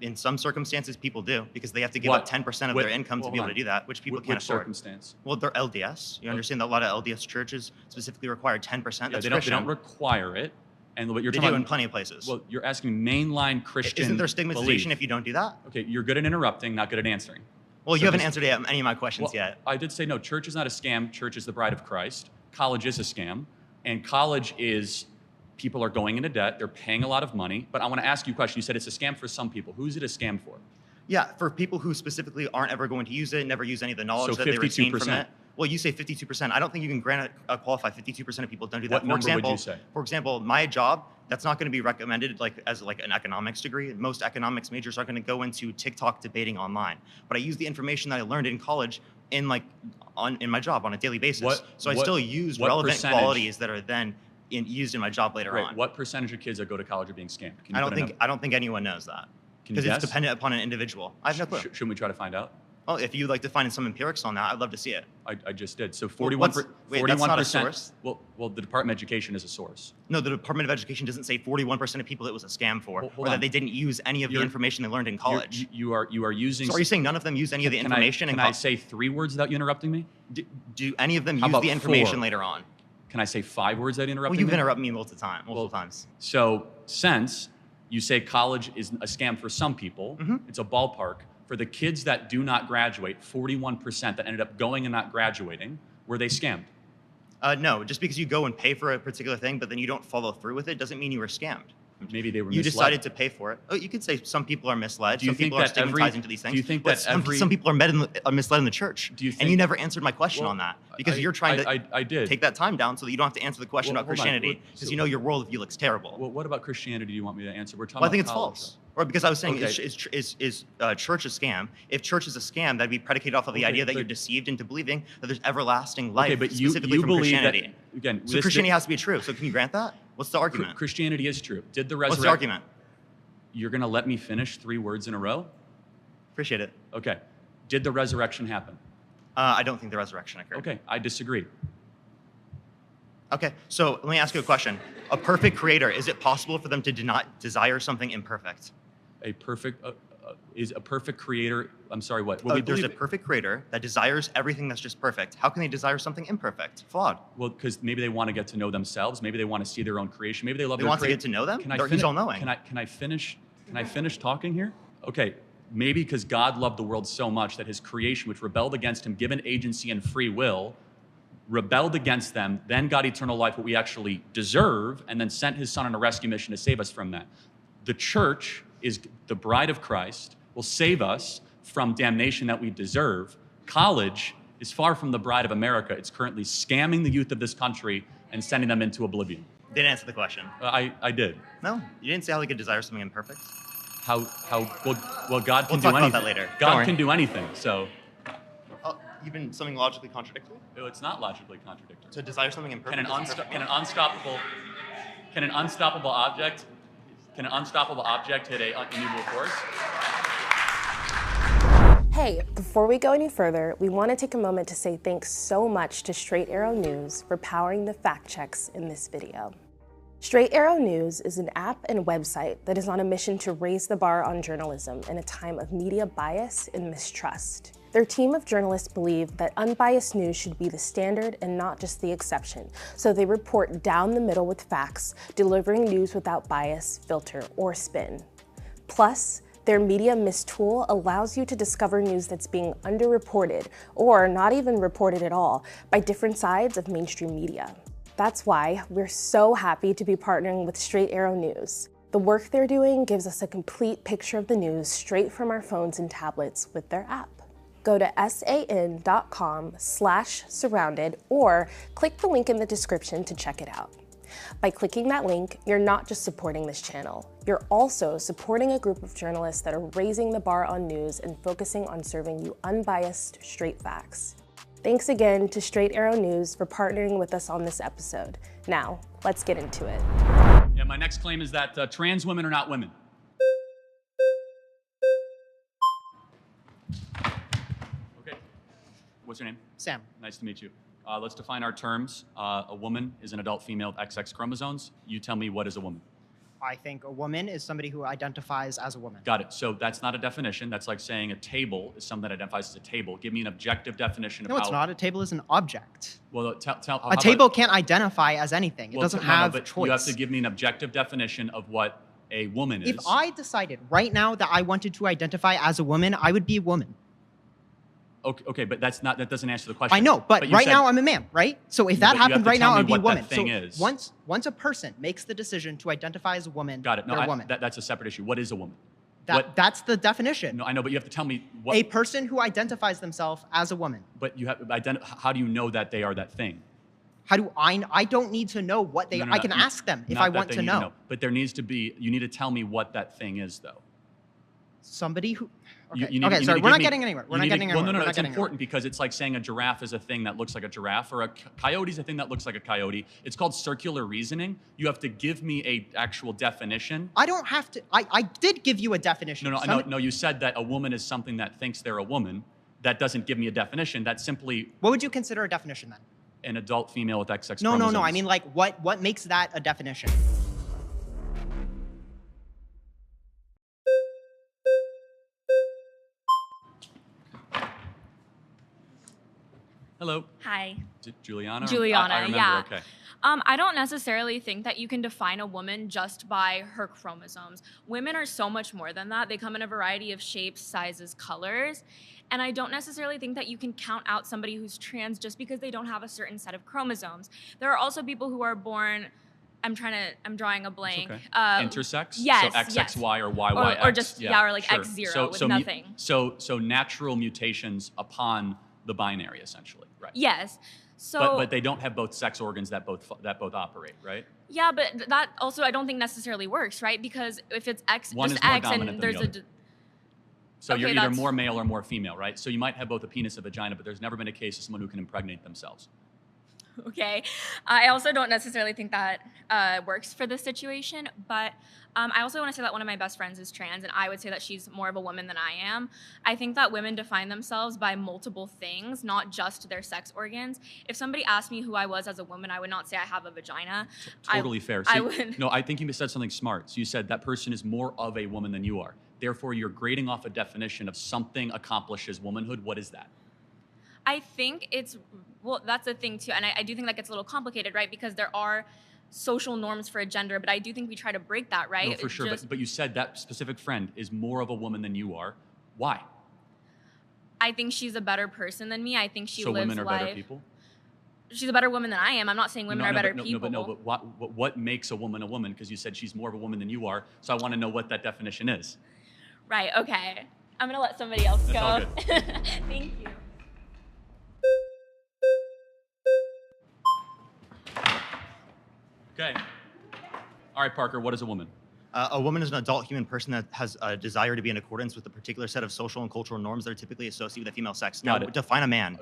In some circumstances, people do because they have to give up 10% of their income to be able to do that, which people can't afford. Which circumstance? Well, they're LDS. You understand that a lot of LDS churches specifically require 10%. Yeah, they don't require it. And what you're talking about in plenty of places. Well, you're asking mainline Christian. Isn't there stigmatization if you don't do that? Okay, you're good at interrupting, not good at answering. Well, you haven't answered any of my questions yet. I did say no. Church is not a scam. Church is the bride of Christ. College is a scam, and college is. People are going into debt. They're paying a lot of money. But I want to ask you a question. You said it's a scam for some people. Who's it a scam for? Yeah, for people who specifically aren't ever going to use it, never use any of the knowledge that they retain from it. Well, you say 52%. I don't think you can qualify 52% of people don't do that. What number would you say? For example, my job, that's not going to be recommended as an economics degree. Most economics majors are going to go into TikTok debating online. But I use the information that I learned in college in my job on a daily basis. So I still use relevant qualities that are then used in my job later on. What percentage of kids that go to college are being scammed? I don't think anyone knows that because it's dependent upon an individual. I have no clue. Shouldn't we try to find out? Well, if you'd like to find some empirics on that, I'd love to see it. I just did. So 41%. That's not a source. Well, the Department of Education is a source. No, the Department of Education doesn't say 41% of people it was a scam for, or that they didn't use any of the information they learned in college. You are using. So are you saying none of them used any of the information? Can I say 3 words without you interrupting me? Do any of them use the information later on? Can I say 5 words without interrupting me? Well, you've interrupted me multiple times. So since you say college is a scam for some people, it's a ballpark. For the kids that do not graduate, 41% that ended up going and not graduating, were they scammed? No, just because you go and pay for a particular thing, but then you don't follow through with it, doesn't mean you were scammed. Maybe they were You misled. Decided to pay for it. Oh, you could say some people are misled. Some people are stigmatizing to these things. Do you think that some people are misled in the church? And you never answered my question on that because you're trying to take that time down so that you don't have to answer the question about Christianity because you know your worldview looks terrible. Well, what about Christianity do you want me to answer? We're talking I think it's college, false. Or because I was saying, is church a scam? If church is a scam, that'd be predicated off of the idea that you're deceived into believing that there's everlasting life specifically from Christianity. So Christianity has to be true. So can you grant that? What's the argument? Christianity is true. Did the What's the argument? You're going to let me finish 3 words in a row? Appreciate it. Okay. Did the resurrection happen? I don't think the resurrection occurred. Okay, I disagree. Okay, so let me ask you a question. A perfect creator, is it possible for them to not desire something imperfect? Is a perfect creator, I'm sorry, what? There's a perfect creator that desires everything that's just perfect. How can they desire something imperfect, flawed? Well, because maybe they want to get to know themselves. Maybe they want to see their own creation. Maybe they love their creation. They want to get to know them? He's all-knowing. Can I finish talking here? Okay, maybe because God loved the world so much that his creation, which rebelled against him, given agency and free will, rebelled against them, then got eternal life, what we actually deserve, and then sent his son on a rescue mission to save us from that. The church is the bride of Christ, will save us from damnation that we deserve. College is far from the bride of America. It's currently scamming the youth of this country and sending them into oblivion. Didn't answer the question. I did. No, you didn't say how they could desire something imperfect. Well, God can do anything. We'll talk about that later. God can do anything, so. Even something logically contradictory? No, it's not logically contradictory. To desire something imperfect. Can an unstoppable object hit a immovable force? Hey, before we go any further, we want to take a moment to say thanks so much to Straight Arrow News for powering the fact checks in this video. Straight Arrow News is an app and website that is on a mission to raise the bar on journalism in a time of media bias and mistrust. Their team of journalists believe that unbiased news should be the standard and not just the exception, so they report down the middle with facts, delivering news without bias, filter, or spin. Plus, their Media Mist tool allows you to discover news that's being underreported, or not even reported at all, by different sides of mainstream media. That's why we're so happy to be partnering with Straight Arrow News. The work they're doing gives us a complete picture of the news straight from our phones and tablets with their app. Go to san.com/surrounded or click the link in the description to check it out. By clicking that link, you're not just supporting this channel, you're also supporting a group of journalists that are raising the bar on news and focusing on serving you unbiased, straight facts. Thanks again to Straight Arrow News for partnering with us on this episode. Now, let's get into it. Yeah, my next claim is that trans women are not women. Okay, what's your name? Sam. Nice to meet you. Let's define our terms. A woman is an adult female with XX chromosomes. You tell me, what is a woman? I think a woman is somebody who identifies as a woman. Got it. So that's not a definition. That's like saying a table is something that identifies as a table. Give me an objective definition of how... No, it's not. A table is an object. Well, a table can't identify as anything. It doesn't have choice. You have to give me an objective definition of what a woman is. If I decided right now that I wanted to identify as a woman, I would be a woman. Okay, but that doesn't answer the question. I know, but right now I'm a man, right? So if that happened right now, I'd be a woman. So once a person makes the decision to identify as a woman, got it. No, they're a woman. That's a separate issue. What is a woman? That's the definition. No, I know, but you have to tell me what. A person who identifies themselves as a woman. But you have how do you know that they are that thing? How do I don't need to know what they are. I can ask them if I want to know. But there needs to be. You need to tell me what that thing is, though. Somebody who. Okay, sorry, we're not getting anywhere. We're not getting anywhere. Well, no, it's important because it's like saying a giraffe is a thing that looks like a giraffe, or a coyote is a thing that looks like a coyote. It's called circular reasoning. You have to give me a actual definition. I don't have to. I did give you a definition. No. You said that a woman is something that thinks they're a woman. That doesn't give me a definition. That's simply. What would you consider a definition then? An adult female with XX chromosomes. No. I mean, like, what makes that a definition? Hello. Hi. Juliana? Juliana, I remember, yeah. Okay. I don't necessarily think that you can define a woman just by her chromosomes. Women are so much more than that. They come in a variety of shapes, sizes, colors. And I don't necessarily think that you can count out somebody who's trans just because they don't have a certain set of chromosomes. There are also people who are born, I'm drawing a blank. Okay. Intersex? Yes. So XXY or YYX? Or just, or like sure. X0 with nothing. So natural mutations upon the binary, essentially, right? Yes. So, but they don't have both sex organs that both operate, right? Yeah, but that also I don't think necessarily works, right? Because if it's X, one just is more X, dominant and than there's the other. So you're either more male or more female, right? So you might have both a penis and a vagina, but there's never been a case of someone who can impregnate themselves. Okay. I also don't necessarily think that works for this situation, but I also want to say that one of my best friends is trans, and I would say that she's more of a woman than I am. I think that women define themselves by multiple things, not just their sex organs. If somebody asked me who I was as a woman, I would not say I have a vagina. Totally fair. So no, I think you said something smart. So you said that person is more of a woman than you are. Therefore, you're grading off a definition of something accomplishes womanhood. What is that? I think well, that's the thing too. And I do think that gets a little complicated, right? Because there are social norms for a gender, but I do think we try to break that, right? No, for sure. But you said that specific friend is more of a woman than you are. Why? I think she's a better person than me. I think she lives life. So women are better people? She's a better woman than I am. I'm not saying women are better people. But what makes a woman? Because you said she's more of a woman than you are. So I want to know what that definition is. Right, okay. I'm gonna let somebody else go. That's all good. Thank you. Okay. All right, Parker, what is a woman? A woman is an adult human person that has a desire to be in accordance with a particular set of social and cultural norms that are typically associated with the female sex. Now, define a man.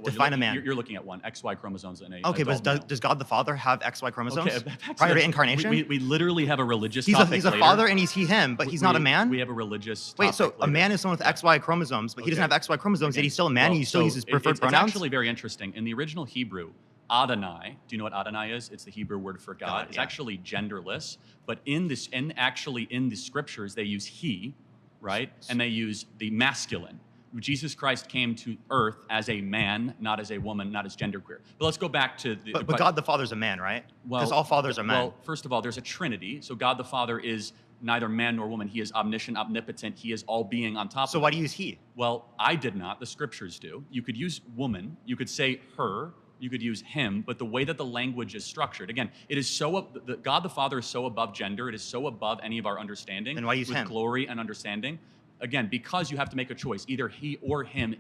Define a man. You're looking at one, XY chromosomes in a Okay, but does God the Father have XY chromosomes prior to incarnation? We literally have a religious topic He's a father and he's him, but he's not a man? We have a religious Wait, so a man is someone with XY chromosomes, but he doesn't have XY chromosomes, yet he's still a man and he still uses preferred pronouns? It's actually very interesting. In the original Hebrew, Adonai, do you know what Adonai is? It's the Hebrew word for God. It's actually genderless, but in the scriptures, they use he, right? And they use the masculine. Jesus Christ came to earth as a man, not as a woman, not as genderqueer. But let's go back to the... But God the Father's a man, right? Because all fathers are men. Well, first of all, there's a trinity. So God the Father is neither man nor woman. He is omniscient, omnipotent. He is all being on top of it. So why do you use he? Well, I did not. The scriptures do. You could use woman. You could say her. You could use him, but the way that the language is structured, again, it is so, God the Father is so above gender, it is so above any of our understanding. Then why use with him? Glory and understanding. Again, because you have to make a choice, either he or him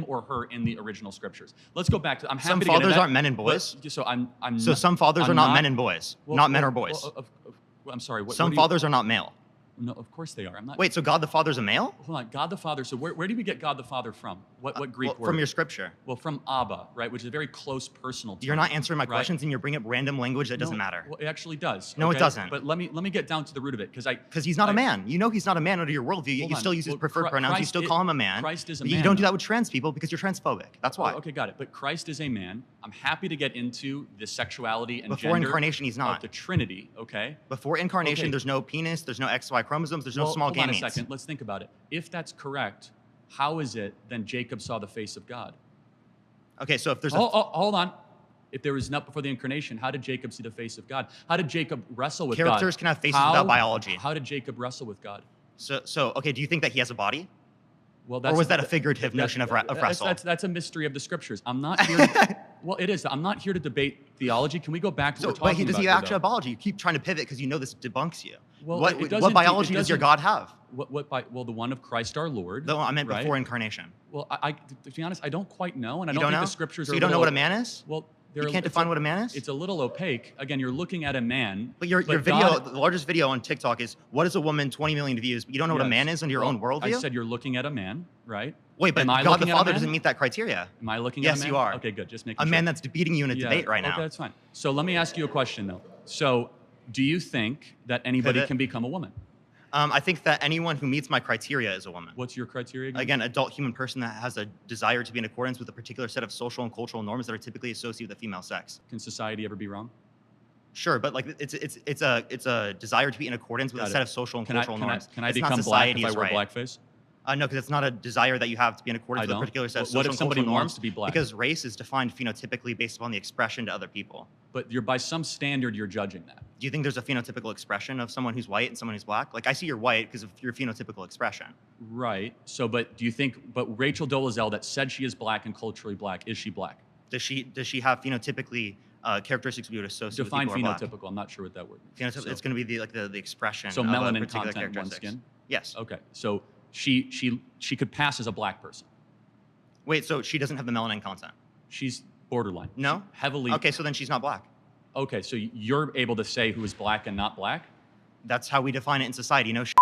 or her in the original scriptures. Let's go back to, I'm happy some to get into fathers that, aren't men and boys? So some fathers are not men and boys, not men or boys. I'm sorry. Some fathers are not male. No, of course they are. I'm not. Wait, so God the Father's a male? Hold on, God the Father. So where do we get God the Father from? What Greek word? From your scripture. Well, from Abba, right, which is a very close personal term. You're not answering my questions, and you're bringing up random language that doesn't matter. Well, it actually does. No, it doesn't. But let me get down to the root of it, because he's not a man. You know he's not a man under your worldview. Yet you still use his preferred pronouns. You still call him a man. Christ is a man. You don't do that with trans people because you're transphobic. That's why. Okay, got it. But Christ is a man. I'm happy to get into the sexuality and Before gender incarnation, he's not. of the Trinity. Okay. Before incarnation, there's no penis. There's no XY chromosomes. There's no small gametes. Hold on a second. Let's think about it. If that's correct, how is it then Jacob saw the face of God? Okay, so if there's hold on. If there was not before the incarnation, how did Jacob see the face of God? How did Jacob wrestle with God? Characters can have faces without biology. How did Jacob wrestle with God? So okay, do you think that he has a body? Well, or was that a figurative notion of wrestle? That's a mystery of the scriptures. I'm not here to, well, it is. I'm not here to debate theology. Can we go back to what we're talking about? Does he actually have biology? You keep trying to pivot because you know this debunks you. Well, what biology does your God have? Well, the one of Christ our Lord. No, I meant before incarnation. Well, to be honest, I don't quite know, and I don't think the scriptures are. So you don't know what a man is? Well, you can't define what a man is? It's a little opaque. Again, you're looking at a man. But your video, the largest video on TikTok is, what is a woman, 20 million views, but you don't know what a man is under your own worldview? I said you're looking at a man, right? Wait, but God the Father doesn't meet that criteria. Am I looking at a man? Yes, you are. Okay, good. Just making sure. A man that's beating you in a debate right now. Okay, that's fine. So let me ask you a question, though. So do you think that anybody can become a woman? I think that anyone who meets my criteria is a woman. What's your criteria again? Again, adult human person that has a desire to be in accordance with a particular set of social and cultural norms that are typically associated with the female sex. Can society ever be wrong? Sure, but like it's a desire to be in accordance with a set of social and cultural norms. Can I become black if I wear blackface? No, because it's not a desire that you have to be in accordance with a particular set of social and cultural norms. What if somebody wants to be black? Because race is defined phenotypically based upon the expression to other people. But by some standard, you're judging that. Do you think there's a phenotypical expression of someone who's white and someone who's black? Like, I see you're white because of your phenotypical expression. Right. So, but do you think, but Rachel Dolezal that said she is black and culturally black, is she black? Does she have phenotypically characteristics we would associate Define with people phenotypical. I'm not sure what that word means. It's going to be the expression so of melanin a particular content in one's skin? Yes. Okay. So she could pass as a black person. Wait, so she doesn't have the melanin content? She's borderline. No? Heavily. Okay, so then she's not black. Okay, so you're able to say who is black and not black? That's how we define it in society, no shit.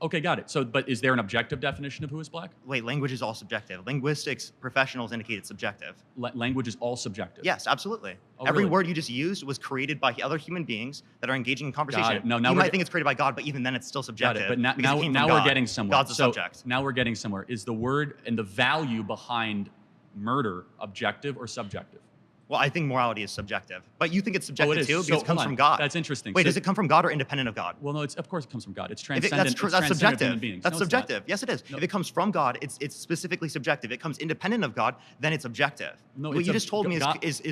Okay, got it. So, but is there an objective definition of who is black? Wait, language is all subjective. Linguistics professionals indicate it's subjective. Language is all subjective? Yes, absolutely. Oh, Every really? word you just used was created by other human beings that are engaging in conversation. Got it. No, now you might think it's created by God, but even then it's still subjective. Got it. But now we're getting somewhere. God's a subject. Now we're getting somewhere. Is the word and the value behind murder objective or subjective? Well, I think morality is subjective, but you think it's subjective too because it comes from God. That's interesting. Wait, does it come from God or independent of God? Well, no, of course it comes from God. It's transcendent. That's subjective. Human beings. That's subjective. Yes, it is. No. If it comes from God, it's specifically subjective. If it comes independent of God, then it's objective. No, what you just told me is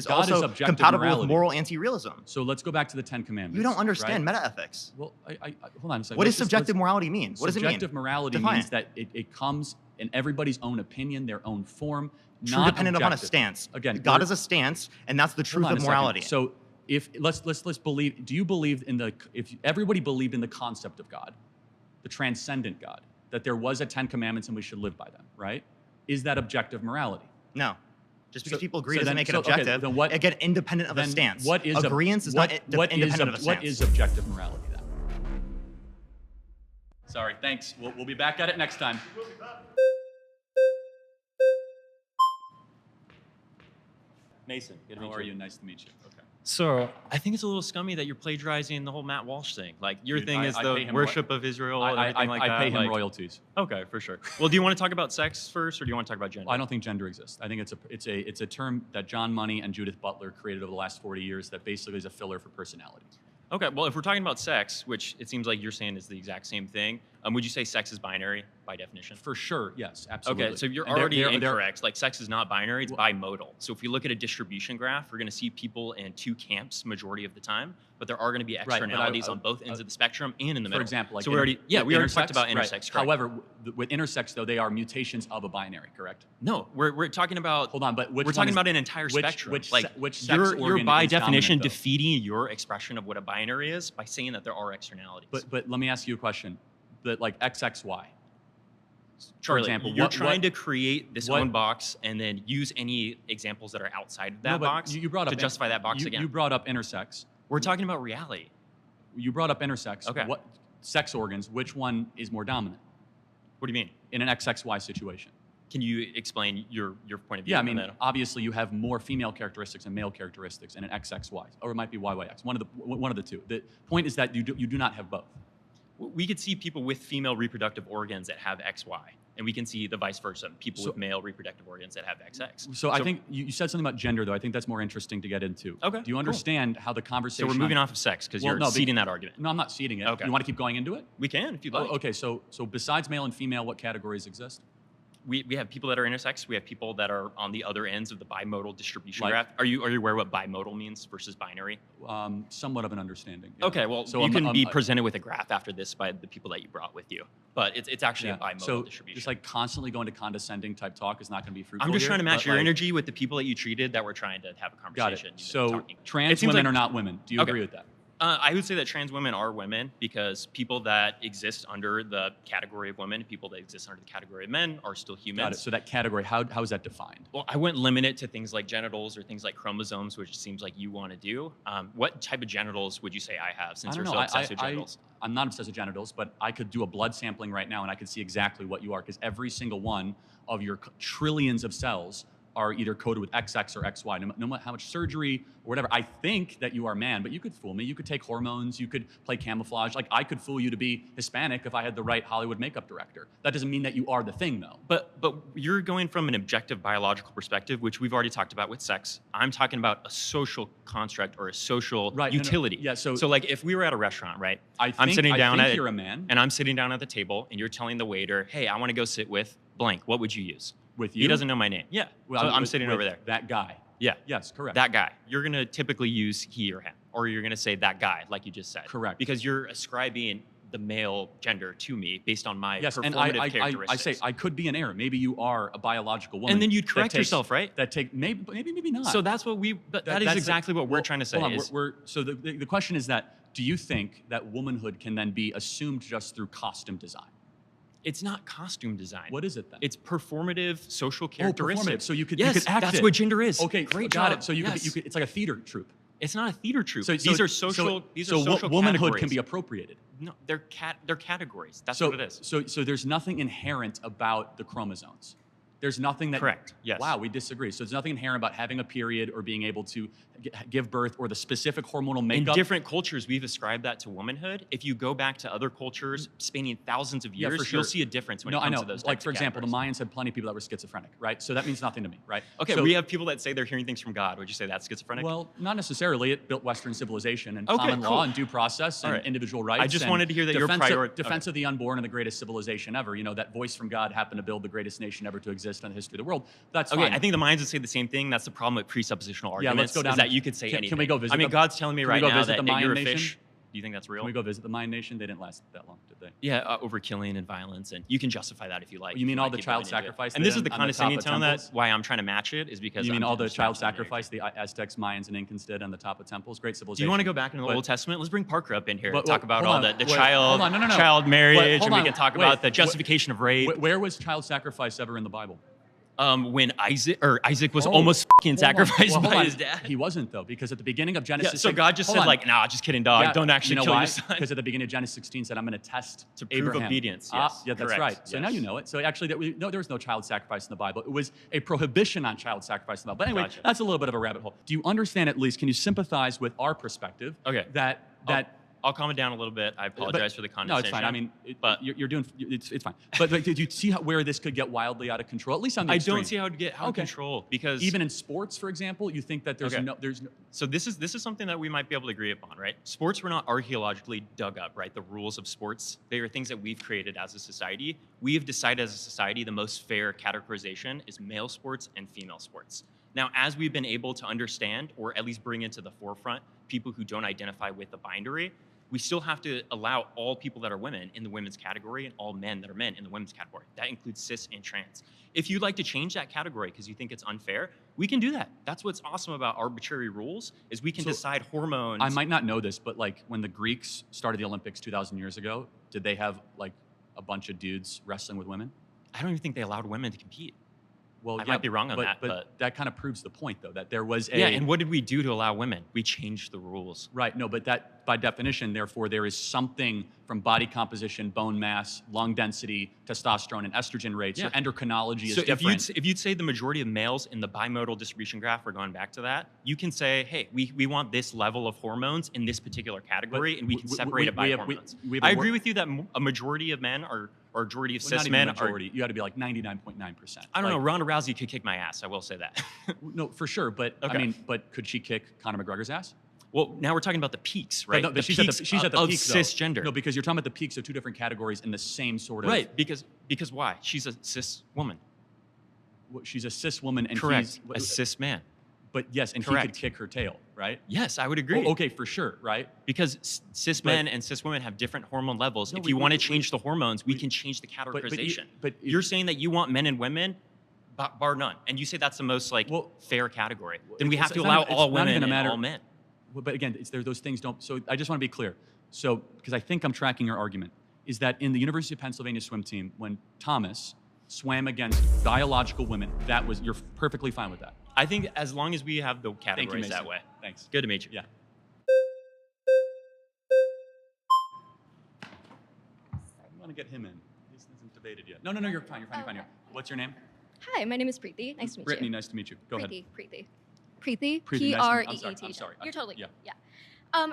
God also is compatible morality. with moral anti-realism. So let's go back to the Ten Commandments. You don't understand right? meta-ethics. Well, hold on a second. What does subjective morality mean? What does it mean? Subjective morality means that it comes in everybody's own opinion, their own form. True dependent upon a stance. Again, God is a stance, and that's the truth of morality. So if let's believe, do you believe if everybody believed in the concept of God, the transcendent God, that there was a 10 commandments and we should live by them, right? Is that objective morality? No. Just because people agree doesn't make it objective. Okay, then what, again, independent of a stance. What is agreeance is not independent of a stance. What is objective morality then? Sorry. Thanks. We'll be back at it next time. Mason, good to meet you. How are you? Nice to meet you. Okay. So I think it's a little scummy that you're plagiarizing the whole Matt Walsh thing. Like your thing is the worship of Israel and everything like that. I pay him royalties. Okay, for sure. Well, do you want to talk about sex first, or do you want to talk about gender? I don't think gender exists. I think it's a term that John Money and Judith Butler created over the last 40 years that basically is a filler for personality. Okay, well, if we're talking about sex, which it seems like you're saying is the exact same thing, would you say sex is binary by definition? For sure, yes, absolutely. Okay, so you're already incorrect. Like, sex is not binary, it's bimodal. So if we look at a distribution graph, we're going to see people in two camps majority of the time, but there are going to be externalities on both ends of the spectrum and in the middle. For example, like so we already talked about intersex. Right. However, with intersex, though, they are mutations of a binary, correct? No, we're talking about. Hold on, but we're talking about an entire spectrum. Which sex you're by definition dominant, defeating your expression of what a binary is by saying that there are externalities. But let me ask you a question. That like XXY. For example, you're trying to create this own box and then use any examples that are outside of that box to justify that box again. You brought up intersex. We're talking about reality. You brought up intersex. Okay. What sex organs? Which one is more dominant? What do you mean? In an XXY situation. Can you explain your point of view? Yeah, I mean, obviously you have more female characteristics and male characteristics in an XXY, or it might be YYX. One of the two. The point is that you do not have both. We could see people with female reproductive organs that have XY, and we can see the vice versa, people with male reproductive organs that have XX. So I think you said something about gender, though. I think that's more interesting to get into. Okay. Do you understand how the conversation? So we're moving off of sex because you're ceding that argument. No, I'm not ceding it. Okay. You want to keep going into it? We can if you'd like. Okay. So besides male and female, what categories exist? We have people that are intersex. We have people that are on the other ends of the bimodal distribution graph. Are you aware what bimodal means versus binary? Somewhat of an understanding. Yeah. Okay, well, so you can be presented with a graph after this by the people that you brought with you. But it's actually a bimodal distribution. Just like constantly going to condescending type talk is not going to be fruitful. I'm just trying to match your energy with the people that you treated that were trying to have a conversation. Got it. So trans women are not women. Do you agree with that? I would say that trans women are women because people that exist under the category of women, people that exist under the category of men are still humans. Got it. So that category, how is that defined? Well, I wouldn't limit it to things like genitals or things like chromosomes, which it seems like you want to do. What type of genitals would you say I have since you're so obsessed with genitals? I'm not obsessed with genitals, but I could do a blood sampling right now and I could see exactly what you are because every single one of your trillions of cells are either coded with XX or XY, no matter how much surgery or whatever. I think that you are man, but you could fool me. You could take hormones, you could play camouflage. Like I could fool you to be Hispanic if I had the right Hollywood makeup director. That doesn't mean that you are the thing though. But you're going from an objective biological perspective, which we've already talked about with sex. I'm talking about a social construct or a social utility. Yeah, so like if we were at a restaurant, right? I'm sitting down you're a man. And I'm sitting down at the table and you're telling the waiter, hey, I want to go sit with blank. What would you use? With you? He doesn't know my name. Yeah. Well, so I'm sitting over there. That guy. Yeah. Yes, correct. That guy. You're going to typically use he or him, or you're going to say that guy, like you just said. Correct. Because you're ascribing the male gender to me based on my performative characteristics. I say I could be an error. Maybe you are a biological woman. And then you'd correct yourself, right? That take maybe not. So that's what that is exactly what we're trying to say. So the question is that do you think that womanhood can then be assumed just through costume design? It's not costume design. What is it then? It's performative social characteristics. Performative. So you could act that's it. What gender is. Okay, great got job. it. So you could it's like a theater troupe. It's not a theater troupe. These are social. So womanhood categories. can be appropriated. No, they're categories. That's what it is. So there's nothing inherent about the chromosomes. There's nothing that. Correct. Yes. Wow, we disagree. So there's nothing inherent about having a period or being able to give birth or the specific hormonal makeup. In different cultures, we've ascribed that to womanhood. If you go back to other cultures spanning thousands of years, you'll see a difference when it comes to those. Like for example, the Mayans had plenty of people that were schizophrenic, right? So that means nothing to me, right? Okay, so, we have people that say they're hearing things from God. Would you say that's schizophrenic? Well, not necessarily. It built Western civilization and common law and due process and individual rights. I just wanted to hear that your priority. Defense of the unborn and the greatest civilization ever. You know, that voice from God happened to build the greatest nation ever to exist in the history of the world. That's okay. Fine. I think the Mayans would say the same thing. That's the problem with presuppositional arguments. Yeah, let's go down. Is that you could say anything. Can we go visit? I mean, God's telling me right now that you're a Nation? fish. Do you think that's real? Can we go visit the Mayan nation? They didn't last that long, did they? Yeah, over killing and violence, and you can justify that if you like. You mean all the child sacrifice? And this is the condescending tone that why I'm trying to match it is because you mean all the child sacrifice the Aztecs, Mayans, and Incans did on the top of temples? Great civilization. Do you want to go back into the Old Testament? Let's bring Parker up in here and talk about all the child marriage, and we can talk about the justification of rape. Where was child sacrifice ever in the Bible? When Isaac was almost fucking sacrificed by his dad. He wasn't though, because at the beginning of Genesis, so God just said like, nah, just kidding, dog. Don't actually kill your son. Because at the beginning of Genesis 16 said, I'm going to test to prove Abraham. Obedience. Yes, yeah, that's right. So now you know it. So actually, there was no child sacrifice in the Bible. It was a prohibition on child sacrifice in the Bible. But anyway, that's a little bit of a rabbit hole. Do you understand at least? Can you sympathize with our perspective? Okay. I'll calm it down a little bit. I apologize for the condescension. No, it's fine. I mean, but you're doing it's fine. But did you see where this could get wildly out of control? At least on the extreme. I don't see how it get out of control, because even in sports, for example, you think that there's no. So this is something that we might be able to agree upon, right? Sports were not archaeologically dug up, right? The rules of sports, they are things that we've created as a society. We have decided as a society the most fair categorization is male sports and female sports. Now, as we've been able to understand, or at least bring into the forefront, people who don't identify with the binary, we still have to allow all people that are women in the women's category and all men that are men in the women's category. That includes cis and trans. If you'd like to change that category because you think it's unfair, we can do that. That's what's awesome about arbitrary rules, is we can decide hormones. I might not know this, but like when the Greeks started the Olympics 2,000 years ago, did they have like a bunch of dudes wrestling with women? I don't even think they allowed women to compete. Well, I might be wrong on that, but that kind of proves the point, though, that there was a... Yeah, and what did we do to allow women? We changed the rules. Right, no, but that, by definition, therefore, there is something from body composition, bone mass, lung density, testosterone, and estrogen rates, or endocrinology is different. So if you'd say the majority of males in the bimodal distribution graph, we're going back to that, you can say, hey, we want this level of hormones in this particular category, and we can separate it by hormones. I agree with you that a majority of men or majority of cis men are... You got to be like 99.9%. I don't know, Ronda Rousey could kick my ass, I will say that. No, for sure, but I mean, but could she kick Conor McGregor's ass? Well, now we're talking about the peaks, right? But she's at the peak of cisgender. No, because you're talking about the peaks of two different categories in the same sort of... Right, because why? She's a cis woman. Well, she's a cis woman and he's... a cis man. But yes, and he could kick her tail, right? Yes, I would agree. Oh, okay, for sure, right? Because cis men and cis women have different hormone levels. If you want to change the hormones, we can change the categorization. But you're saying that you want men and women, bar none, and you say that's the most fair category. Then we have to allow all women and all men. But again, those things don't. So I just want to be clear. So because I think I'm tracking your argument, is that in the University of Pennsylvania swim team, when Thomas swam against biological women, you're perfectly fine with that. I think as long as we have the categories that way. Thanks. Good to meet you. Yeah. I want to get him in. He hasn't debated yet. No, you're fine. You're fine. What's your name? Hi, my name is Preeti. Nice to meet you. Brittany, nice to meet you. Go ahead. Preeti. Preeti. Preeti. P-R-E-E-T. I'm sorry. You're totally good. Yeah.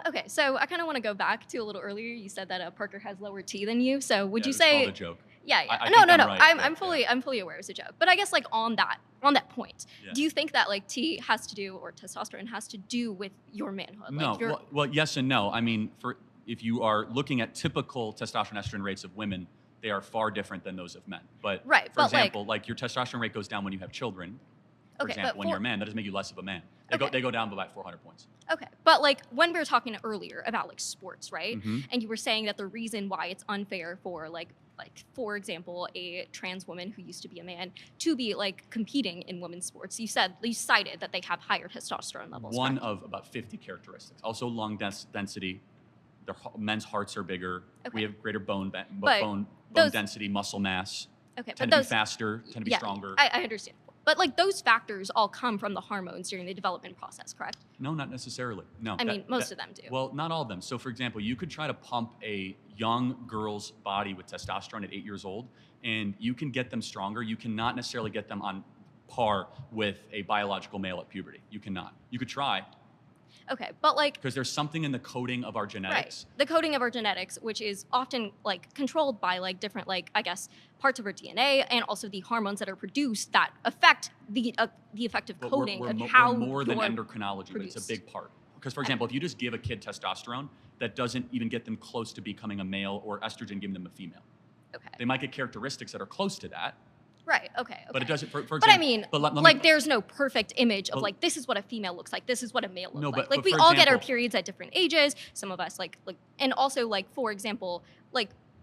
Okay, so I kind of want to go back to a little earlier. You said that Parker has lower T than you. So would you say? Called a joke. Yeah. No. Right, I'm fully aware it's a joke. But I guess on that point, do you think that T has to do, or testosterone has to do with your manhood? No. Well, yes and no. I mean, if you are looking at typical testosterone estrogen rates of women, they are far different than those of men. But for example, your testosterone rate goes down when you have children. For example, when you're a man, that doesn't make you less of a man. They go down by about 400 points. Okay, but when we were talking earlier about sports, right? Mm-hmm. And you were saying that the reason why it's unfair for for example, a trans woman who used to be a man to be competing in women's sports, you cited that they have higher testosterone levels. One of about 50 characteristics. Also lung density. Their men's hearts are bigger. Okay. We have greater bone density, muscle mass. Okay, tend to be faster, tend to be stronger. I understand. But those factors all come from the hormones during the development process, correct? No, not necessarily. No. I mean, most of them do. Well, not all of them. So for example, you could try to pump a young girl's body with testosterone at 8 years old, and you can get them stronger. You cannot necessarily get them on par with a biological male at puberty. You cannot. You could try. Okay, but because there's something in the coding of our genetics. Right. The coding of our genetics, which is often controlled by different I guess parts of our DNA and also the hormones that are produced that affect the effective coding of how we're more than endocrinology, produced. but it's a big part. Because for example, if you just give a kid testosterone, that doesn't even get them close to becoming a male, or estrogen giving them a female. Okay. They might get characteristics that are close to that. Right. Okay. But it doesn't. For example, but I mean, there's no perfect image of this is what a female looks like. This is what a male looks like. But we all get our periods at different ages. Some of us and also for example,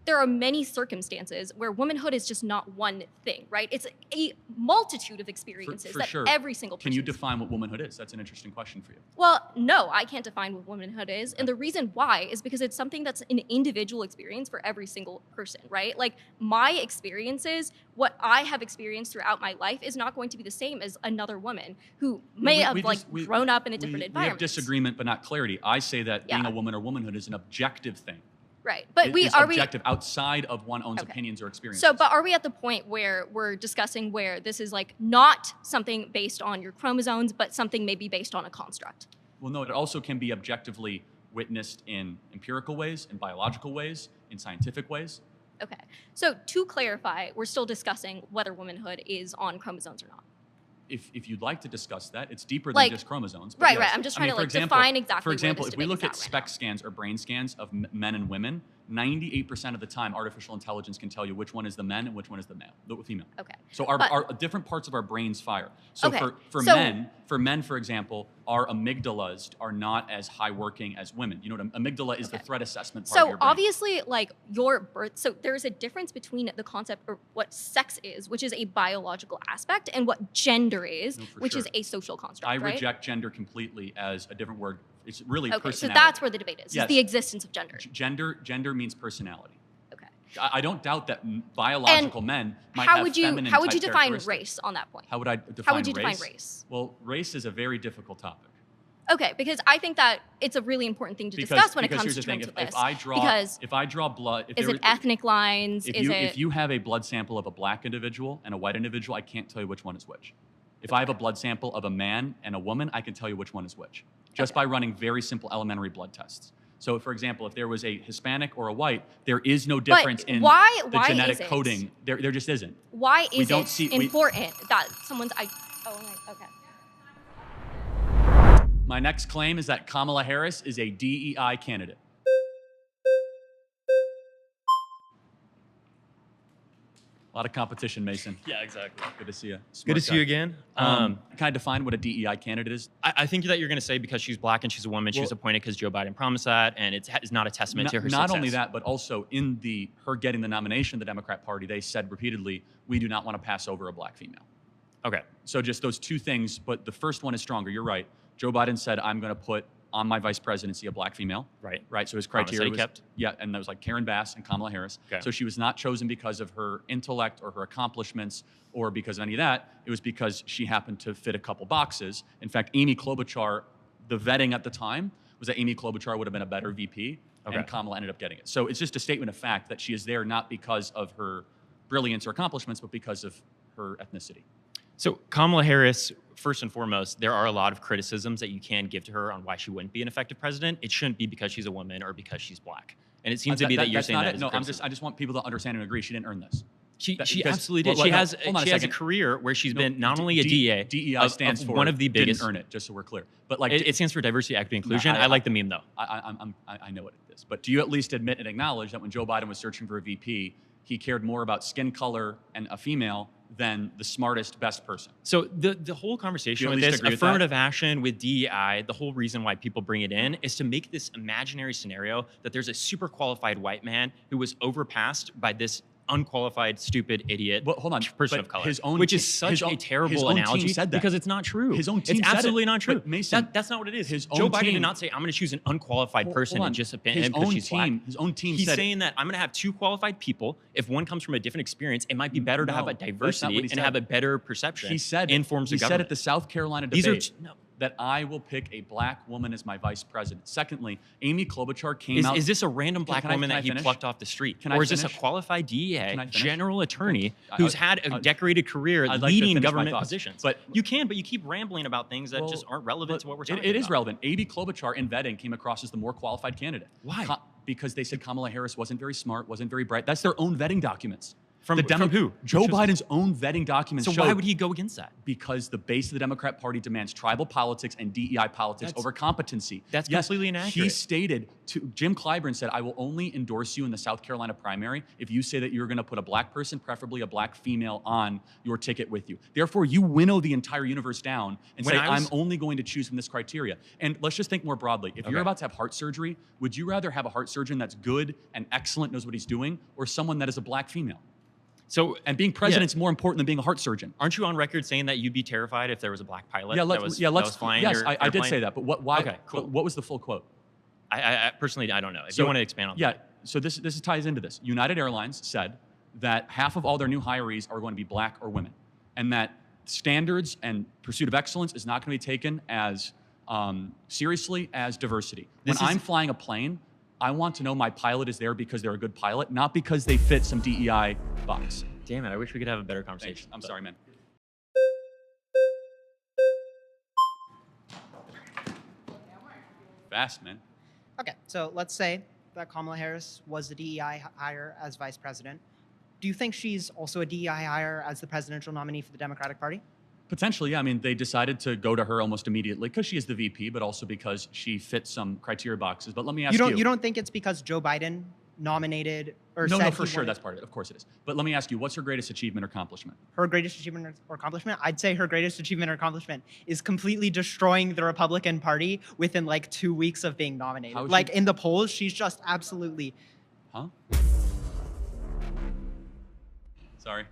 there are many circumstances where womanhood is just not one thing, right? It's a multitude of experiences for that sure. every single person. Can you define what womanhood is? That's an interesting question for you. Well, no, I can't define what womanhood is. And the reason why is because it's something that's an individual experience for every single person, right? Like my experiences, what I have experienced throughout my life is not going to be the same as another woman who may have grown up in a different environment. We have disagreement, but not clarity. I say that being a woman or womanhood is an objective thing. Right, but it's objective outside of one's own opinions or experiences. So, but are we at the point where we're discussing where this is like not something based on your chromosomes, but something maybe based on a construct? Well, no, it also can be objectively witnessed in empirical ways, in biological ways, in scientific ways. Okay, so to clarify, we're still discussing whether womanhood is on chromosomes or not. If you'd like to discuss that, it's deeper than just chromosomes. Right, right. I'm just trying to define exactly. For example, if we look at SPECT scans or brain scans of men and women, 98% of the time, artificial intelligence can tell you which one is the men and which one is the female. Okay. So our different parts of our brains fire. So for men, for example, our amygdalas are not as high working as women. You know what amygdala is the threat assessment part of your brain. So obviously, like your birth, so there's a difference between the concept or what sex is, which is a biological aspect, and what gender is, which is a social construct. I reject gender completely as a different word. It's really okay, personality. So that's where the debate is, yes. Is the existence of gender. Gender means personality. Okay. I don't doubt that biological men might have feminine How would you define characteristics. race on that point? How would I define race? How would you define race? Well, race is a very difficult topic. Okay, because I think that it's a really important thing to discuss when it comes to terms of this. If I draw blood, is it ethnic lines? If you have a blood sample of a black individual and a white individual, I can't tell you which one is which. If I have a blood sample of a man and a woman, I can tell you which one is which, just by running very simple elementary blood tests. So, for example, if there was a Hispanic or a white, there is no difference in the genetic coding. There just isn't. Why is it important that someone's... okay. My next claim is that Kamala Harris is a DEI candidate. A lot of competition, Mason. Yeah, exactly. Good to see you. Good to see you again. Can I define what a DEI candidate is? I think that you're going to say because she's black and she's a woman, she was appointed because Joe Biden promised that, and it's not a testament to her success. Not only that, but also in her getting the nomination of the Democrat Party, they said repeatedly, we do not want to pass over a black female. Okay. So just those two things, but the first one is stronger. You're right. Joe Biden said, I'm going to put on my vice presidency a black female. Right. Right. So his criteria was, and that was like Karen Bass and Kamala Harris. Okay. So she was not chosen because of her intellect or her accomplishments or because of any of that. It was because she happened to fit a couple boxes. In fact, Amy Klobuchar, the vetting at the time was that Amy Klobuchar would have been a better VP, and Kamala ended up getting it. So it's just a statement of fact that she is there not because of her brilliance or accomplishments, but because of her ethnicity. So Kamala Harris, first and foremost, there are a lot of criticisms that you can give to her on why she wouldn't be an effective president. It shouldn't be because she's a woman or because she's black. And it seems to be that you're saying that is criticism. I just want people to understand and agree she didn't earn this. She absolutely did. She has a career where she's been not only a DEA. DEI stands for one of the biggest. Didn't earn it, just so we're clear. But like it stands for diversity, equity, inclusion. I like the meme though. I know what it is. But do you at least admit and acknowledge that when Joe Biden was searching for a VP, he cared more about skin color and a female than the smartest, best person? So the whole conversation with this affirmative action with DEI, the whole reason why people bring it in is to make this imaginary scenario that there's a super qualified white man who was overpassed by this unqualified, stupid, idiot person of color, which is such a terrible analogy because it's not true. His own team it's absolutely not true. Mason, that's not what it is. Joe Biden did not say, I'm going to choose an unqualified person and just because she's black. His own team He's saying that I'm going to have two qualified people. If one comes from a different experience, it might be better to have a diversity and have a better perception in forms of government. He said at the South Carolina debate that I will pick a black woman as my vice president. Secondly, Amy Klobuchar came out. Is this a random black woman that he plucked off the street? Or is this a qualified DEA general attorney who's had a decorated career leading government positions? But you keep rambling about things that just aren't relevant to what we're talking about. It is relevant. Amy Klobuchar in vetting came across as the more qualified candidate. Why? Because they said Kamala Harris wasn't very smart, wasn't very bright. That's their own vetting documents. From who? Joe Biden's own vetting documents So show. why would he go against that? Because the base of the Democrat Party demands tribal politics and DEI politics over competency. That's completely inaccurate. He stated to Jim Clyburn said, I will only endorse you in the South Carolina primary if you say that you're going to put a black person, preferably a black female, on your ticket with you. Therefore, you winnow the entire universe down and say, I'm only going to choose from this criteria. And let's just think more broadly. If you're about to have heart surgery, would you rather have a heart surgeon that's good and excellent, knows what he's doing, or someone that is a black female? And being president's more important than being a heart surgeon. Aren't you on record saying that you'd be terrified if there was a black pilot that was flying your airplane? I did say that, but why? Okay, cool. What was the full quote? I personally, I don't know. If you want to expand on that. Yeah, so this ties into this. United Airlines said that half of all their new hirees are going to be black or women, and that standards and pursuit of excellence is not going to be taken as seriously as diversity. When I'm flying a plane, I want to know my pilot is there because they're a good pilot, not because they fit some DEI box. Damn it, I wish we could have a better conversation. I'm sorry, man. Fast, man. Okay, so let's say that Kamala Harris was the DEI hire as vice president. Do you think she's also a DEI hire as the presidential nominee for the Democratic Party? Potentially, yeah. I mean, they decided to go to her almost immediately because she is the VP, but also because she fits some criteria boxes. But let me ask you. You don't think it's because Joe Biden nominated or said No, for sure, that's part of it. Of course it is. But let me ask you, what's her greatest achievement or accomplishment? Her greatest achievement or accomplishment? I'd say her greatest achievement or accomplishment is completely destroying the Republican Party within like 2 weeks of being nominated. Like in the polls, she's just absolutely... Huh? Sorry.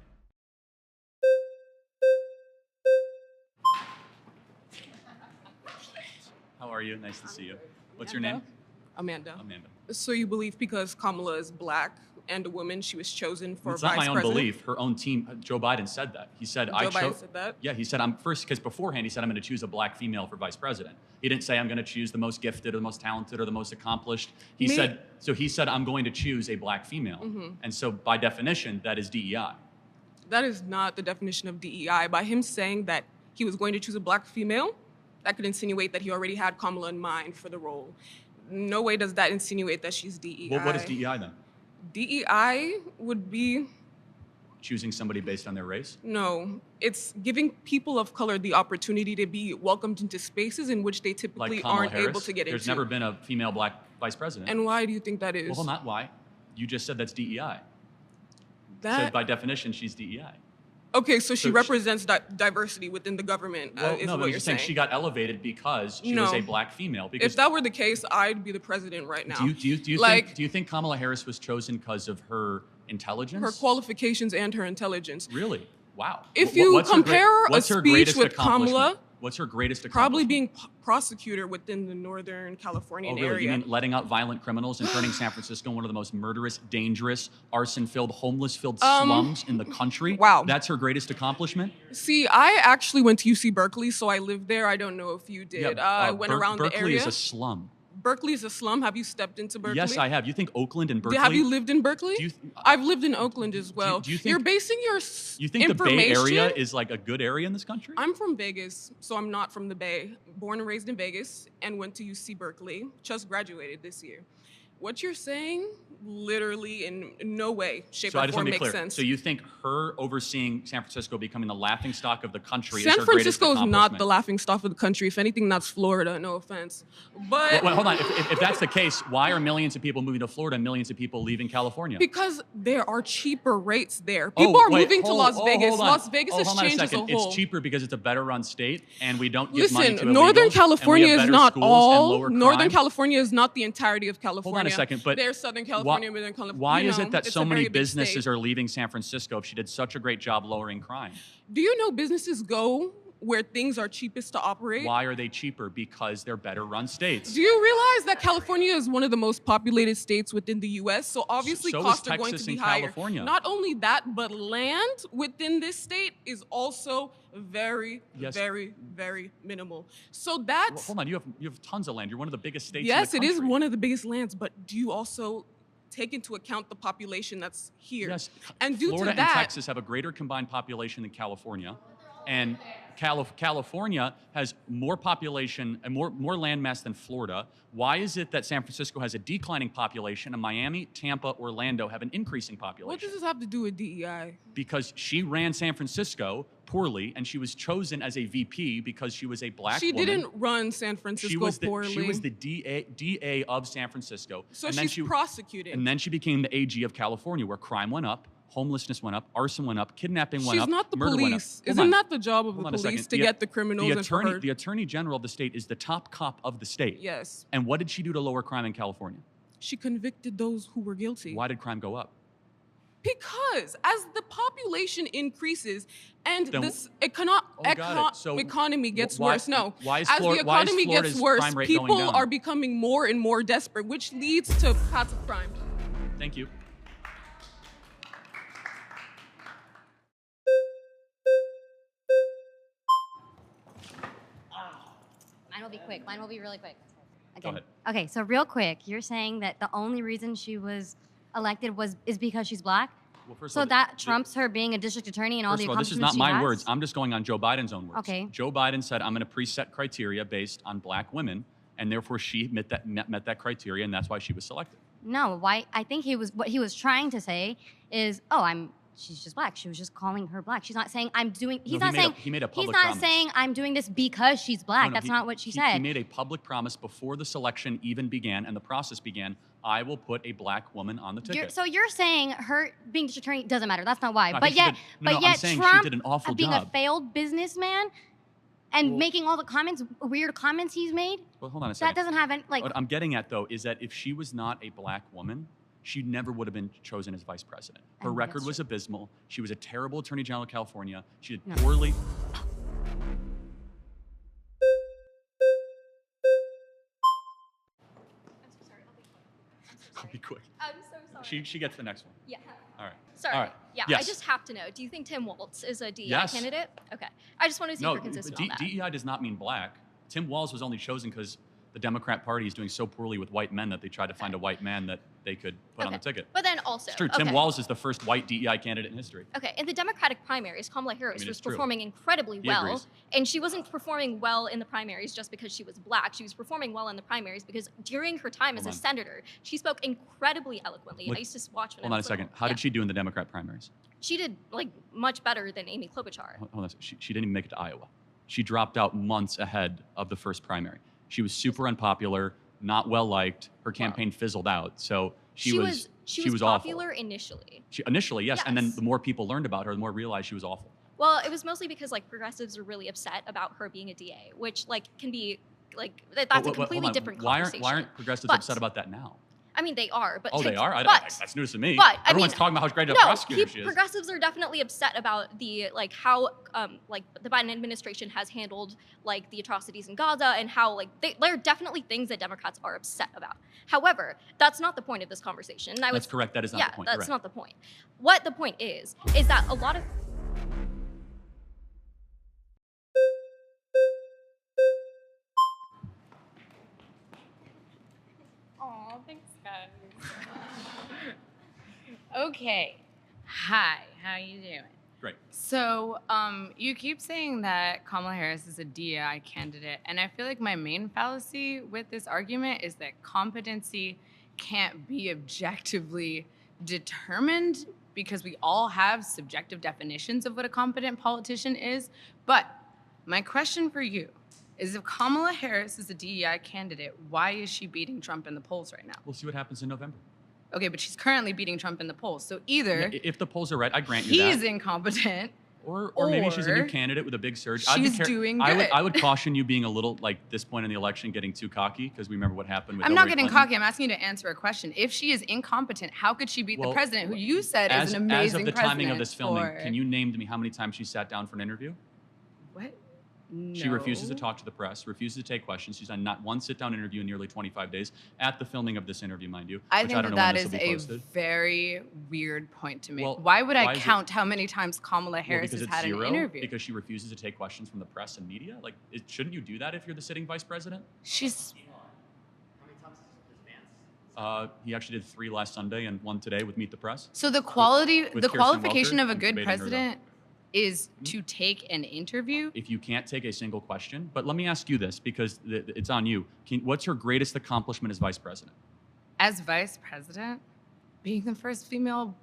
How are you? Nice to see you. What's your name? Amanda. Amanda. So you believe because Kamala is black and a woman, she was chosen for vice president? It's not my own belief. Her own team, Joe Biden said that. He said, Joe Biden said that? Yeah, he said, because beforehand he said, I'm going to choose a black female for vice president. He didn't say, I'm going to choose the most gifted or the most talented or the most accomplished. He said, I'm going to choose a black female. Mm-hmm. And so by definition, that is DEI. That is not the definition of DEI. By him saying that he was going to choose a black female, that could insinuate that he already had Kamala in mind for the role. No way does that insinuate that she's DEI. Well, what is DEI then? DEI would be... Choosing somebody based on their race? No. It's giving people of color the opportunity to be welcomed into spaces in which they typically aren't able to get into. There's never been a female black vice president. And why do you think that is? Well, not why. You just said that's DEI. So by definition, she's DEI. Okay, so she represents diversity within the government, is what you're saying. She got elevated because she was a black female. Because if that were the case, I'd be the president right now. Do you think Kamala Harris was chosen because of her intelligence? Her qualifications and her intelligence. Really? Wow. If you compare a speech with Kamala... What's her greatest accomplishment? Probably being prosecutor within the Northern Californian area. You mean letting out violent criminals and turning San Francisco one of the most murderous, dangerous, arson-filled, homeless-filled slums in the country? Wow. That's her greatest accomplishment? See, I actually went to UC Berkeley, so I lived there. I don't know if you did. I went around the area. Berkeley is a slum. Berkeley is a slum. Have you stepped into Berkeley? Yes, I have. You think Oakland and Berkeley? Have you lived in Berkeley? I've lived in Oakland as well. Do you think, you're basing your You think the Bay Area is like a good area in this country? I'm from Vegas, so I'm not from the Bay. Born and raised in Vegas and went to UC Berkeley. Just graduated this year. What you're saying, literally in no way, shape, or form makes sense. So you think her overseeing San Francisco becoming the laughingstock of the country is San her greatest Francisco accomplishment? is not the laughingstock of the country. If anything, that's Florida. No offense. But well, hold on. If that's the case, why are millions of people moving to Florida and millions of people leaving California? Because there are cheaper rates there. People are moving to Las Vegas. Las Vegas has changed as a whole. It's cheaper because it's a better run state, and we don't give money to illegals, Northern California is not all. Northern California is not the entirety of California. Hold on a second, but there's Southern California, Northern California. Why is it that so many businesses are leaving San Francisco if she did such a great job lowering crime? Do you know businesses go where things are cheapest to operate? Why are they cheaper? Because they're better run states. Do you realize that California is one of the most populated states within the U.S.? So obviously costs are going to be higher. California. Not only that, but land within this state is also very, very, very minimal. So that's... Well, hold on, you have tons of land. You're one of the biggest states Yes, in the country. It is one of the biggest lands, but do you also take into account the population that's here? Yes, and due Florida to that, and Texas have a greater combined population than California. And California has more population and more land mass than Florida. Why is it that San Francisco has a declining population and Miami, Tampa, Orlando have an increasing population? What does this have to do with DEI? Because she ran San Francisco poorly, and she was chosen as a VP because she was a black woman. She didn't run San Francisco poorly. She was the DA of San Francisco. So she's prosecuted. And then she became the AG of California, where crime went up, homelessness went up, arson went up, kidnapping went up, She's not the murder went up. police. Isn't that the job of the police to get the criminals and for her? The attorney general of the state is the top cop of the state. Yes. And what did she do to lower crime in California? She convicted those who were guilty. Why did crime go up? Because as the population increases and this economy gets worse, as the economy gets worse, people are becoming more and more desperate, which leads to passive crime. Thank you. Mine will be quick. Mine will be really quick. Go ahead. Okay, so real quick, you're saying that the only reason she was elected is because she's black? Well, first so of all, that trumps her being a district attorney and all the accomplishments she has? This is not my words. I'm just going on Joe Biden's own words. Okay. Joe Biden said, I'm going to preset criteria based on black women, and therefore she met that criteria, and that's why she was selected. No, I think what he was trying to say is, she's just black. She was just calling her black. She's not saying I'm doing. He made a public promise. Saying I'm doing this because she's black. That's not what she said. He made a public promise before the selection even began and the process began. I will put a black woman on the ticket. So you're saying her being district attorney doesn't matter. That's not why. No, but yet Trump she did an awful being job. a failed businessman and making all the weird comments he's made. Well, hold on a second. That doesn't have any, What I'm getting at though is that if she was not a black woman, she never would have been chosen as vice president. Her record was abysmal. She was a terrible attorney general of California. She did poorly. I'll be quick. I'm so sorry. She gets the next one. Yeah. All right. Sorry. All right. Yeah, yes. I just have to know. Do you think Tim Walz is a DEI Yes. candidate? Okay. I just wanted to see if you're consistent on that. DEI does not mean black. Tim Walz was only chosen because the Democrat Party is doing so poorly with white men that they tried to find a white man that they could put on the ticket. But then also, it's true. Tim Walz is the first white DEI candidate in history. Okay, in the Democratic primaries, Kamala Harris was performing incredibly well. And she wasn't performing well in the primaries just because she was black. She was performing well in the primaries because during her time as a senator, she spoke incredibly eloquently. I used to watch when Hold on a second. How did she do in the Democrat primaries? She did much better than Amy Klobuchar. Hold on. She didn't even make it to Iowa. She dropped out months ahead of the first primary. She was super unpopular, not well liked. Her campaign fizzled out. So she was popular awful. initially. Initially, yes. And then the more people learned about her, the more realized she was awful. Well, it was mostly because progressives are really upset about her being a DA, which can be that's a completely different conversation. Why aren't progressives upset about that now? I mean, they are, but they are. That's news to me. But everyone's talking about how great a prosecutor she is. Progressives are definitely upset about the how the Biden administration has handled the atrocities in Gaza and how there are definitely things that Democrats are upset about. However, that's not the point of this conversation. That's correct. That is not the point. That's not the point. What the point is that a lot of Thanks, guys. Okay. Hi, how you doing? Great. So, you keep saying that Kamala Harris is a DEI candidate, and I feel like my main fallacy with this argument is that competency can't be objectively determined because we all have subjective definitions of what a competent politician is. But my question for you is, if Kamala Harris is a DEI candidate, why is she beating Trump in the polls right now? We'll see what happens in November. Okay, but she's currently beating Trump in the polls. So either if the polls are right, I grant you that. He's incompetent. Or maybe she's a new candidate with a big surge. She's doing good. I would caution you being a little, this point in the election, getting too cocky, because we remember what happened with I'm Hillary not getting Clinton. cocky. I'm asking you to answer a question. If she is incompetent, how could she beat the president, who you said is an amazing president? As of the timing of this filming, can you name to me how many times she sat down for an interview? What? No. She refuses to talk to the press, refuses to take questions. She's done not one sit-down interview in nearly 25 days at the filming of this interview, mind you. I think that is a very weird point to make. Why would I count how many times Kamala Harris has had an interview? Because she refuses to take questions from the press and media? Shouldn't you do that if you're the sitting vice president? She's... He actually did 3 last Sunday and 1 today with Meet the Press. So the qualification of a good president is to take an interview. If you can't take a single question, but let me ask you this because it's on you. What's her greatest accomplishment as vice president? As vice president, being the first female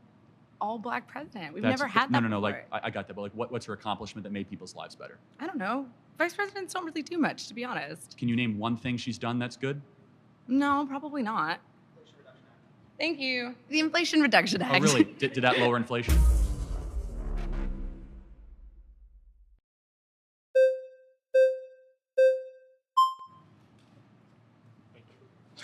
all-black president. We've never had that No. before. Like I got that, but like, what's her accomplishment that made people's lives better? I don't know. Vice presidents don't really do much, to be honest. Can you name one thing she's done that's good? No, probably not. Thank you. The Inflation Reduction Act. Oh, really? Did that lower inflation?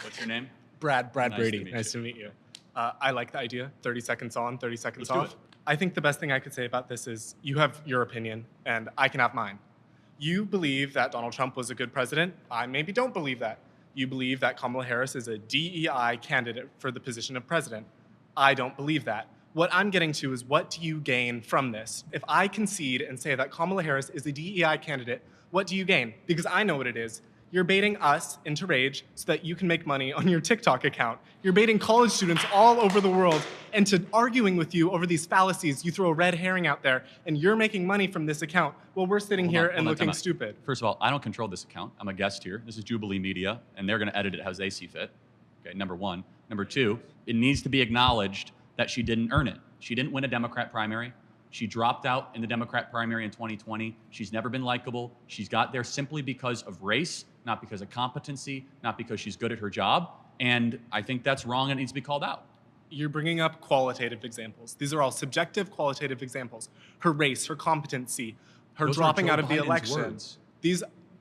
What's your name? Brad Nice Brady. to Nice to meet you. I like the idea. 30 seconds on, 30 seconds Let's do off. I think the best thing I could say about this is you have your opinion and I can have mine. You believe that Donald Trump was a good president. I maybe don't believe that. You believe that Kamala Harris is a DEI candidate for the position of president. I don't believe that. What I'm getting to is, what do you gain from this? If I concede and say that Kamala Harris is a DEI candidate, what do you gain? Because I know what it is. You're baiting us into rage so that you can make money on your TikTok account. You're baiting college students all over the world into arguing with you over these fallacies. You throw a red herring out there, and you're making money from this account while we're sitting here and looking stupid. First of all, I don't control this account. I'm a guest here. This is Jubilee Media, and they're going to edit it as they see fit. Okay, number one. Number two, it needs to be acknowledged that she didn't earn it. She didn't win a Democrat primary. She dropped out in the Democrat primary in 2020. She's never been likable. She's got there simply because of race, not because of competency, not because she's good at her job. And I think that's wrong and it needs to be called out. You're bringing up qualitative examples. These are all subjective qualitative examples. Her race, her competency, her dropping out of the election.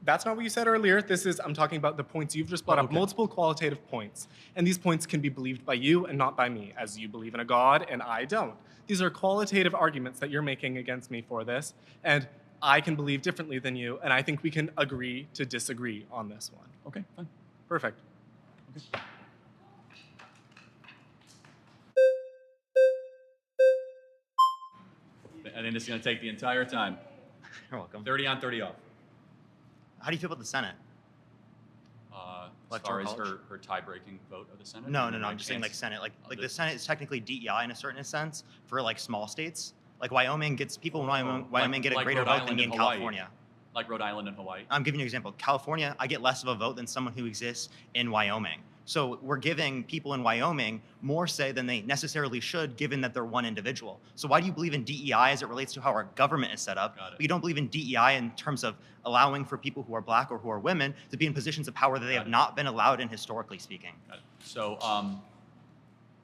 That's not what you said earlier. I'm talking about the points you've just brought up, multiple qualitative points. And these points can be believed by you and not by me, as you believe in a God and I don't. These are qualitative arguments that you're making against me for this. And I can believe differently than you, and I think we can agree to disagree on this one. Okay, fine. Perfect. Okay. I think this is going to take the entire time. You're welcome. 30 on, 30 off. How do you feel about the Senate? As far as her tie-breaking vote of the Senate? No. I'm just saying like Senate. Like the Senate is technically DEI in a certain sense for like small states. Like Wyoming gets people in Wyoming get a greater vote than me in California. Like Rhode Island and Hawaii. I'm giving you an example. California, I get less of a vote than someone who exists in Wyoming. So we're giving people in Wyoming more say than they necessarily should, given that they're one individual. So why do you believe in DEI as it relates to how our government is set up, but you don't believe in DEI in terms of allowing for people who are black or who are women to be in positions of power that they have not been allowed in, historically speaking? Got it. So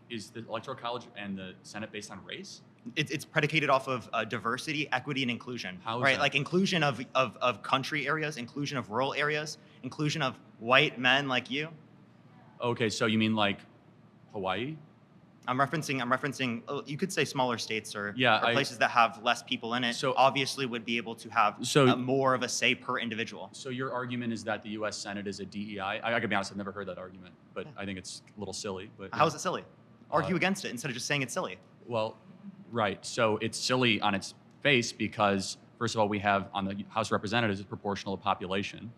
is the Electoral College and the Senate based on race? It's predicated off of diversity, equity, and inclusion. How is right? that? Like inclusion of country areas, inclusion of rural areas, inclusion of white men like you. Okay, so you mean like Hawaii? I'm referencing. You could say smaller states or places that have less people in it. So obviously would be able to have more of a say per individual. So your argument is that the U.S. Senate is a DEI. I gotta be honest, I've never heard that argument, but I think it's a little silly. But how is it silly? Argue against it instead of just saying it's silly. Well, right. So it's silly on its face because first of all, we have on the House of Representatives it's proportional to population.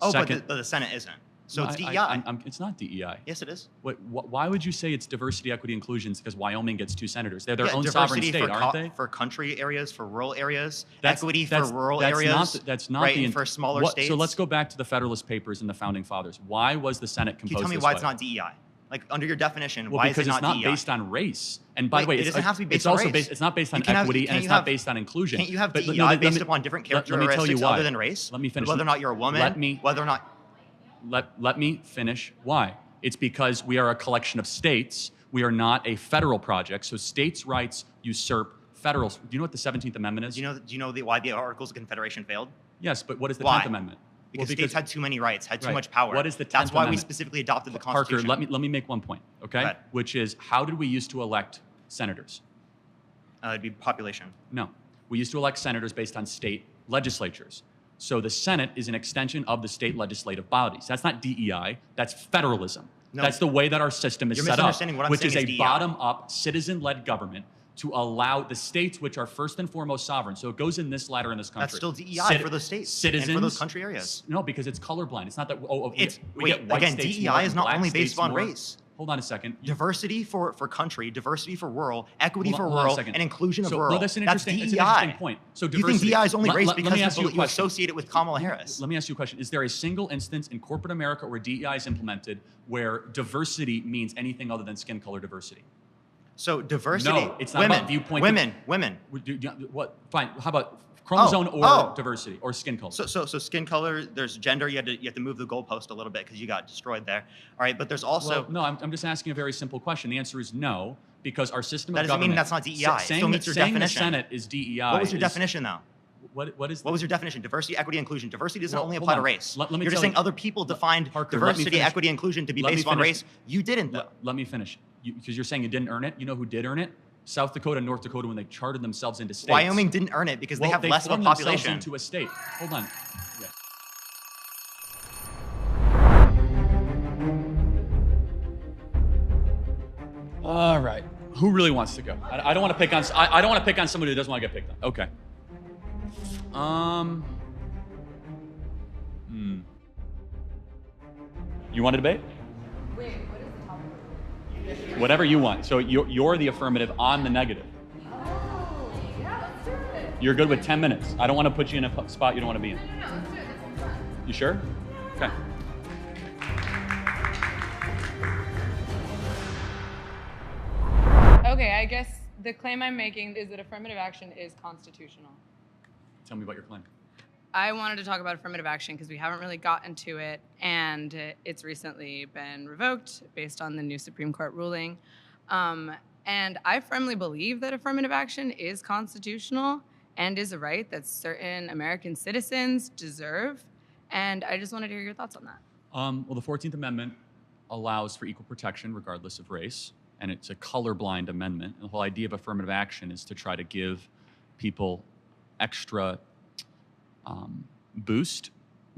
Oh, but the Senate isn't. So it's DEI. It's not DEI. Yes, it is. Why would you say it's diversity, equity, inclusion? Because Wyoming gets 2 senators. They're their own sovereign state, aren't they? For country areas, for rural areas, equity for rural areas. That's not right, for smaller states. So let's go back to the Federalist Papers and the Founding Fathers. Why was the Senate composed Can you tell me why it's not DEI? Like under your definition, why is it not DEI? Because it's not based on race. And by the way, it doesn't have to be based on race. It's not based on equity, and it's not based on inclusion. Can't you have DEI based upon different characteristics other than race? Let me finish. Whether or not you're a woman, whether or not. Let me finish. Why? It's because we are a collection of states. We are not a federal project. So states' rights usurp federal. Do you know what the 17th Amendment is? Do you know why the Articles of Confederation failed? Yes, but what is the 10th Amendment? Because states had too many rights, had too much power. What is the 10th That's why Amendment? we specifically adopted the Constitution. Parker, let me make one point, okay? Which is, how did we used to elect senators? It'd be population. No. We used to elect senators based on state legislatures. So the Senate is an extension of the state legislative bodies. That's not DEI, that's federalism. No. That's the way that our system is set up, what I'm which saying is a DEI. bottom-up, citizen-led government to allow the states, which are first and foremost sovereign. So it goes in this ladder in this country. That's still DEI for those states citizens, and for those country areas. No, because it's colorblind. It's not that, we it's, get white again, states DEI more is and not black only based states on more. race. Hold on a second. Diversity for country, diversity for rural, equity for rural, and inclusion of rural. No, that's an interesting point. So you think DEI is only race because you associate it with Kamala Harris? Harris? Let me ask you a question. Is there a single instance in corporate America where DEI is implemented where diversity means anything other than skin color diversity? So diversity. No, it's not about viewpoint. Women. What? Fine. How about chromosome or diversity or skin color? So skin color. There's gender. You have to move the goalpost a little bit because you got destroyed there. All right, but there's also. Well, no, I'm just asking a very simple question. The answer is no, because our system of government. That doesn't mean that's not DEI. It still meets your definition. The Senate is DEI. What was your definition though? What was your definition? Diversity, equity, inclusion. Diversity doesn't only apply to race. You're just saying other people defined diversity, equity, inclusion to be based on race. You didn't though. Let me finish. Because you're saying you didn't earn it. You know who did earn it? South Dakota and North Dakota when they charted themselves into states. Wyoming didn't earn it because they have less of a population. Themselves into a state. Hold on. Yeah. All right. Who really wants to go? I don't want to pick on. I don't want to pick on somebody who doesn't want to get picked on. Okay. You want to debate? Wait, what is the topic? Whatever you want. So you're the affirmative, I'm the negative. Oh, yeah, let's do it. You're good with 10 minutes. I don't want to put you in a spot you don't want to be in. No, let's do it. That's fun. You sure? Okay. Okay, I guess the claim I'm making is that affirmative action is constitutional. Tell me about your claim. I wanted to talk about affirmative action because we haven't really gotten to it, and it's recently been revoked based on the new Supreme Court ruling. And I firmly believe that affirmative action is constitutional and is a right that certain American citizens deserve. And I just wanted to hear your thoughts on that. Well, the 14th Amendment allows for equal protection regardless of race, and it's a colorblind amendment. And the whole idea of affirmative action is to try to give people extra boost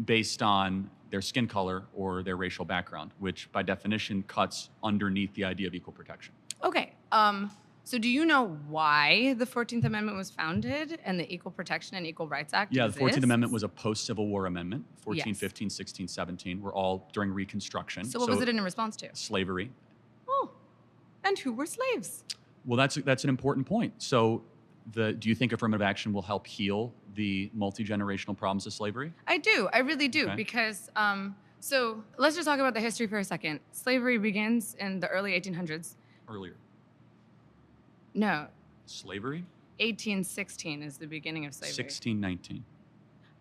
based on their skin color or their racial background, which by definition cuts underneath the idea of equal protection. Okay, so do you know why the 14th Amendment was founded and the Equal Protection and Equal Rights Act exists? The 14th Amendment was a post-Civil War amendment. 14, yes. 15, 16, 17 were all during Reconstruction. So what was it in response to? Slavery. Oh, and who were slaves? Well, that's an important point. So do you think affirmative action will help heal the multi-generational problems of slavery? I do. I really do. Okay. Because, so let's just talk about the history for a second. Slavery begins in the early 1800s. Earlier. No. Slavery? 1816 is the beginning of slavery. 1619.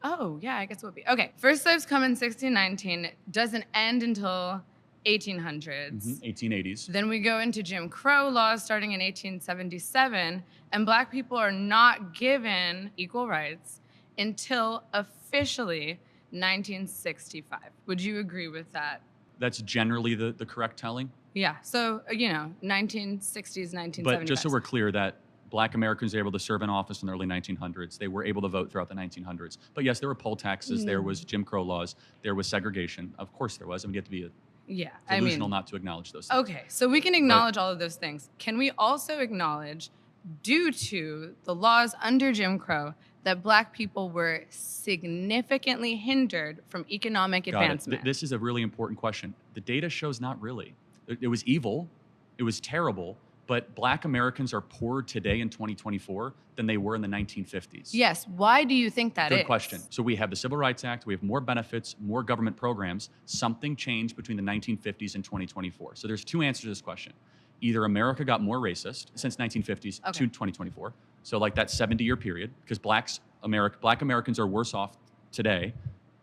Oh, yeah, I guess it would be. Okay, first slaves come in 1619, doesn't end until 1800s. 1880s. Then we go into Jim Crow laws starting in 1877, and Black people are not given equal rights until officially 1965. Would you agree with that? That's generally the correct telling? Yeah, so, 1960s, 1970s. But just so we're clear that Black Americans were able to serve in office in the early 1900s. They were able to vote throughout the 1900s. But yes, there were poll taxes, there was Jim Crow laws, there was segregation. Of course there was. I mean, you have to be delusional not to acknowledge those things. Okay, so we can acknowledge all of those things. Can we also acknowledge, due to the laws under Jim Crow, that Black people were significantly hindered from economic advancement? This is a really important question. The data shows not really. It was evil, it was terrible, but Black Americans are poorer today in 2024 than they were in the 1950s. Yes, why do you think that is? Good question. So we have the Civil Rights Act, we have more benefits, more government programs. Something changed between the 1950s and 2024. So there's two answers to this question. Either America got more racist since 1950s to 2024, so like that 70-year period, because Black Americans are worse off today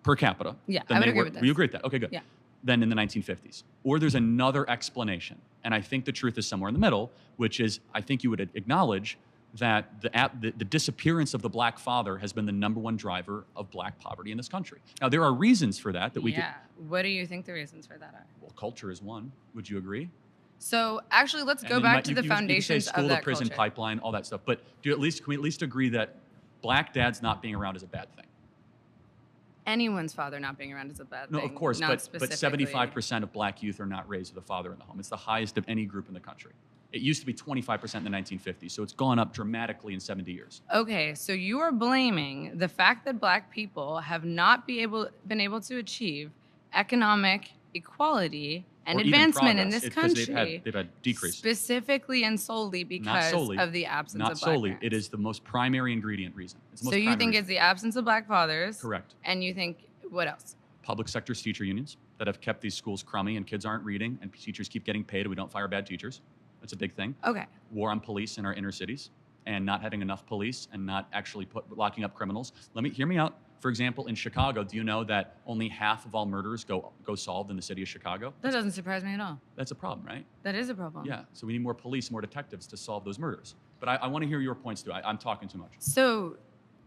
per capita. Yeah, than I would they agree were. with this. You agree with that? Okay, good. Yeah. Than in the 1950s. Or there's another explanation, and I think the truth is somewhere in the middle, which is I think you would acknowledge that the disappearance of the Black father has been the #1 driver of Black poverty in this country. Now, there are reasons for that we could... What do you think the reasons for that are? Well, culture is one. Would you agree? So actually, let's go back to the foundations of that culture. School to prison pipeline, all that stuff. But can we at least agree that Black dads not being around is a bad thing? Anyone's father not being around is a bad thing. No, of course, but 75% of Black youth are not raised with a father in the home. It's the highest of any group in the country. It used to be 25% in the 1950s, so it's gone up dramatically in 70 years. Okay, so you are blaming the fact that Black people have not been able to achieve economic equality and advancement in this country. They've had decrease. Specifically and solely because of the absence of black Not solely. parents. It is the most primary ingredient reason. So you think it's the absence of black fathers? Correct. And you think, what else? Public sector teacher unions that have kept these schools crummy and kids aren't reading and teachers keep getting paid and we don't fire bad teachers. That's a big thing. Okay. War on police in our inner cities and not having enough police and not actually locking up criminals. Hear me out. For example, in Chicago, do you know that only half of all murders go solved in the city of Chicago? That doesn't surprise me at all. That's a problem, right? That is a problem. Yeah, so we need more police, more detectives to solve those murders. But I want to hear your points too. I'm talking too much. So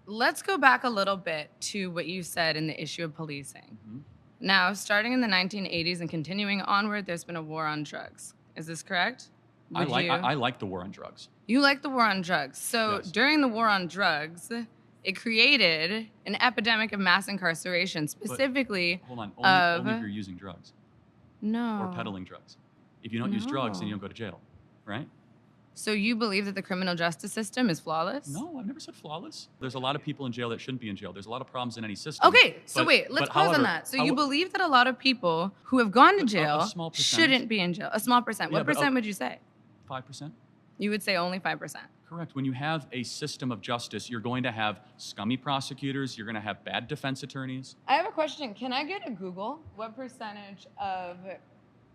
let's go back a little bit to what you said in the issue of policing. Mm-hmm. Now, starting in the 1980s and continuing onward, there's been a war on drugs. Is this correct? I like the war on drugs. You like the war on drugs. So yes. During the war on drugs, it created an epidemic of mass incarceration, specifically hold on, only if you're using drugs. No. Or peddling drugs. If you don't use drugs, then you don't go to jail, right? So you believe that the criminal justice system is flawless? No, I've never said flawless. There's a lot of people in jail that shouldn't be in jail. There's a lot of problems in any system. Okay, so wait, let's pause on that. So you believe that a lot of people who have gone to jail shouldn't be in jail? A small percent. What percent would you say? 5%. You would say only 5%. Correct. When you have a system of justice, you're going to have scummy prosecutors. You're going to have bad defense attorneys. I have a question. Can I get a Google? What percentage of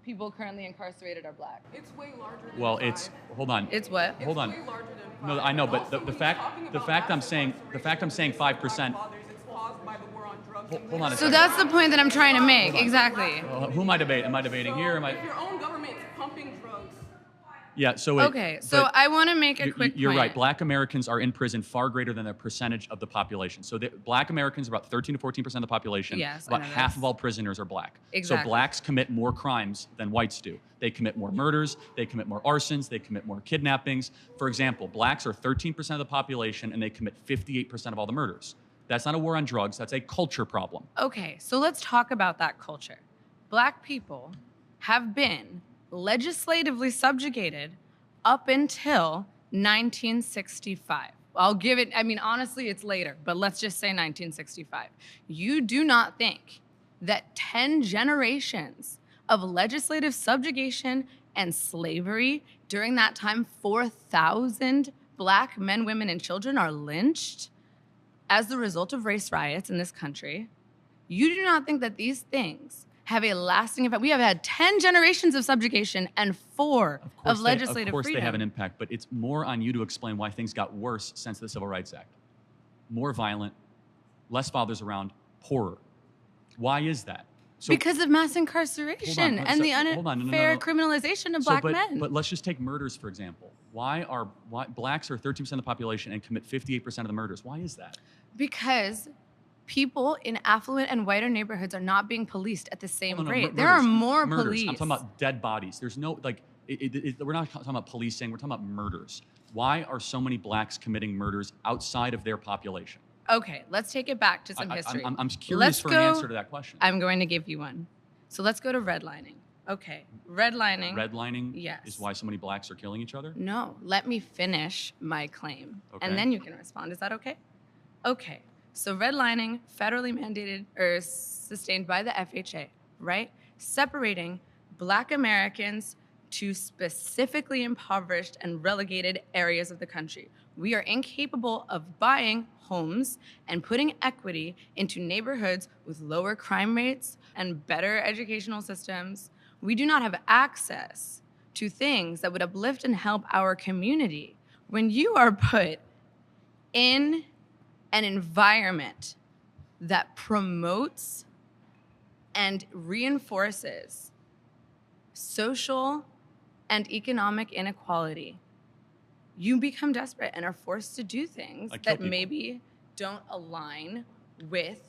people currently incarcerated are black? It's way larger than hold on. It's what? Hold on. It's way larger than 5. No, I know, but the fact I'm saying 5%. Hold on a second. So that's the point that I'm trying to make. Exactly. Who am I debating? Am I debating here? If your own government is pumping drugs. Yeah, so I want to make a quick You're point. right. Black Americans are in prison far greater than the percentage of the population. So Black Americans are about 13 to 14% of the population. Yes, about half of all prisoners are black. Exactly. So blacks commit more crimes than whites do. They commit more murders, they commit more arsons, they commit more kidnappings. For example, blacks are 13% of the population and they commit 58% of all the murders. That's not a war on drugs, that's a culture problem. Okay, so let's talk about that culture. Black people have been legislatively subjugated up until 1965. I'll give it, honestly, it's later, but let's just say 1965. You do not think that 10 generations of legislative subjugation and slavery during that time, 4,000 black men, women, and children are lynched as the result of race riots in this country? You do not think that these things have a lasting effect? We have had 10 generations of subjugation and 4 of legislative freedom. Of course they have an impact, but it's more on you to explain why things got worse since the Civil Rights Act. More violent, less fathers around, poorer. Why is that? So, because of mass incarceration and the unfair criminalization of black men. But let's just take murders, for example. Why blacks are 13% of the population and commit 58% of the murders? Why is that? Because people in affluent and whiter neighborhoods are not being policed at the same rate. There are more police. I'm talking about dead bodies. There's no, we're not talking about policing, we're talking about murders. Why are so many blacks committing murders outside of their population? Okay, let's take it back to some history. I'm curious for an answer to that question. I'm going to give you one. So let's go to redlining. Okay, redlining. Redlining yes. is why so many blacks are killing each other? No, let me finish my claim. Okay. And then you can respond. Is that okay? Okay. So redlining, federally mandated or sustained by the FHA, right? Separating black Americans to specifically impoverished and relegated areas of the country. We are incapable of buying homes and putting equity into neighborhoods with lower crime rates and better educational systems. We do not have access to things that would uplift and help our community. When you are put in an environment that promotes and reinforces social and economic inequality, you become desperate and are forced to do things that maybe don't align with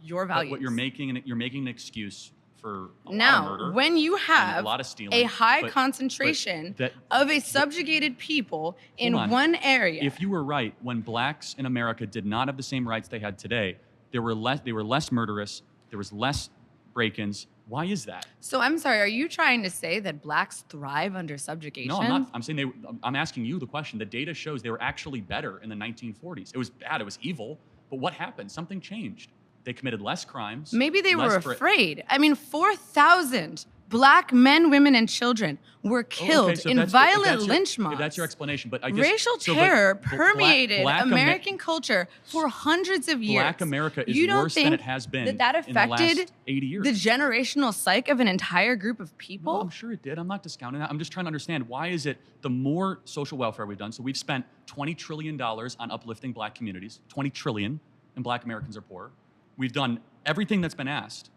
your values. But what you're making an excuse for a now, lot of murder, when you have a lot of stealing, a high concentration of a subjugated people in one area. If you were right, when blacks in America did not have the same rights they had today, they were less murderous, there was less break-ins. Why is that? So I'm sorry, are you trying to say that blacks thrive under subjugation? No, I'm not. I'm saying I'm asking you the question. The data shows they were actually better in the 1940s. It was bad, it was evil, but what happened? Something changed. They committed less crimes. Maybe they were afraid. I mean, 4,000 Black men, women, and children were killed in violent lynch mobs. If that's your explanation, but I guess racial terror permeated American culture for hundreds of years. Black America is worse than it has been that in the affected last 80 years. the generational psyche of an entire group of people? No, I'm sure it did. I'm not discounting that. I'm just trying to understand, why is it the more social welfare we've done, so we've spent $20 trillion on uplifting Black communities, $20 trillion, and Black Americans are poor. We've done everything that's been asked.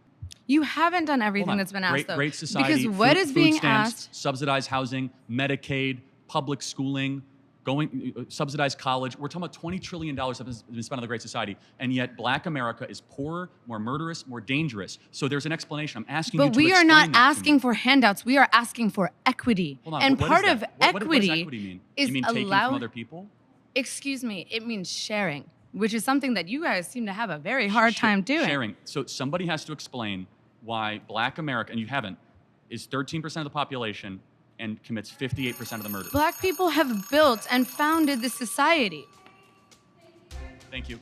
You haven't done everything that's been asked, though. Great society, because what is being asked? Subsidized housing, Medicaid, public schooling, subsidized college. We're talking about $20 trillion that has been spent on the Great Society, and yet Black America is poorer, more murderous, more dangerous. So there's an explanation. I'm asking you to explain that to me. But we are not asking for handouts. We are asking for equity. Hold on, and part of equity what does equity mean? is you mean taking from other people? Excuse me. It means sharing, which is something that you guys seem to have a very hard time doing. Sharing. So somebody has to explain why Black America, and you haven't, is 13% of the population and commits 58% of the murders. Black people have built and founded this society. Thank you.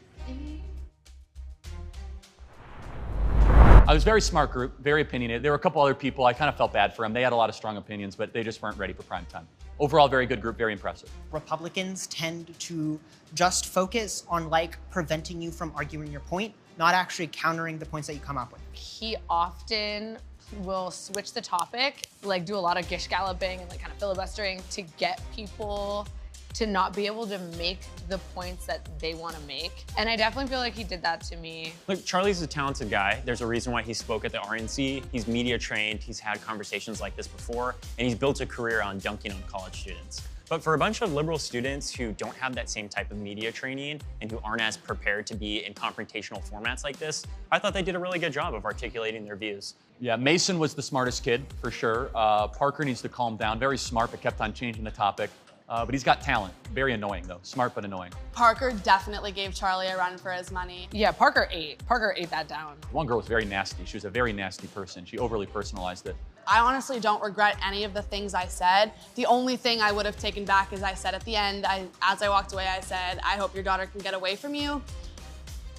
I was a very smart group, very opinionated. There were a couple other people, I kind of felt bad for them. They had a lot of strong opinions, but they just weren't ready for prime time. Overall, very good group, very impressive. Republicans tend to just focus on like preventing you from arguing your point, not actually countering the points that you come up with. He often will switch the topic, like do a lot of gish galloping and like kind of filibustering to get people to not be able to make the points that they want to make. And I definitely feel like he did that to me. Look, Charlie's a talented guy. There's a reason why he spoke at the RNC. He's media trained, he's had conversations like this before, and he's built a career on dunking on college students. But for a bunch of liberal students who don't have that same type of media training and who aren't as prepared to be in confrontational formats like this, I thought they did a really good job of articulating their views. Yeah, Mason was the smartest kid, for sure. Parker needs to calm down. Very smart, but kept on changing the topic. But he's got talent. Very annoying, though. Smart, but annoying. Parker definitely gave Charlie a run for his money. Yeah, Parker ate that down. One girl was very nasty. She was a very nasty person. She overly personalized it. I honestly don't regret any of the things I said. The only thing I would have taken back is I said at the end, as I walked away, I said, I hope your daughter can get away from you.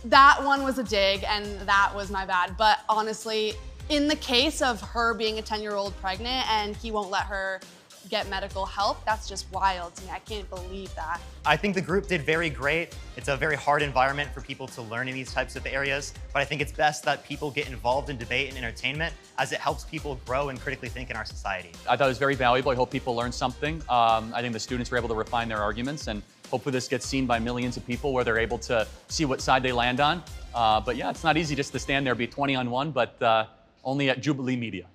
That one was a dig, and that was my bad. But honestly, in the case of her being a 10-year-old pregnant and he won't let her get medical help, that's just wild to me. I can't believe that. I think the group did very great. It's a very hard environment for people to learn in these types of areas, but I think it's best that people get involved in debate and entertainment as it helps people grow and critically think in our society. I thought it was very valuable. I hope people learned something. I think the students were able to refine their arguments, and hopefully this gets seen by millions of people where they're able to see what side they land on. But yeah, it's not easy just to stand there, be 20 on 1, but only at Jubilee Media.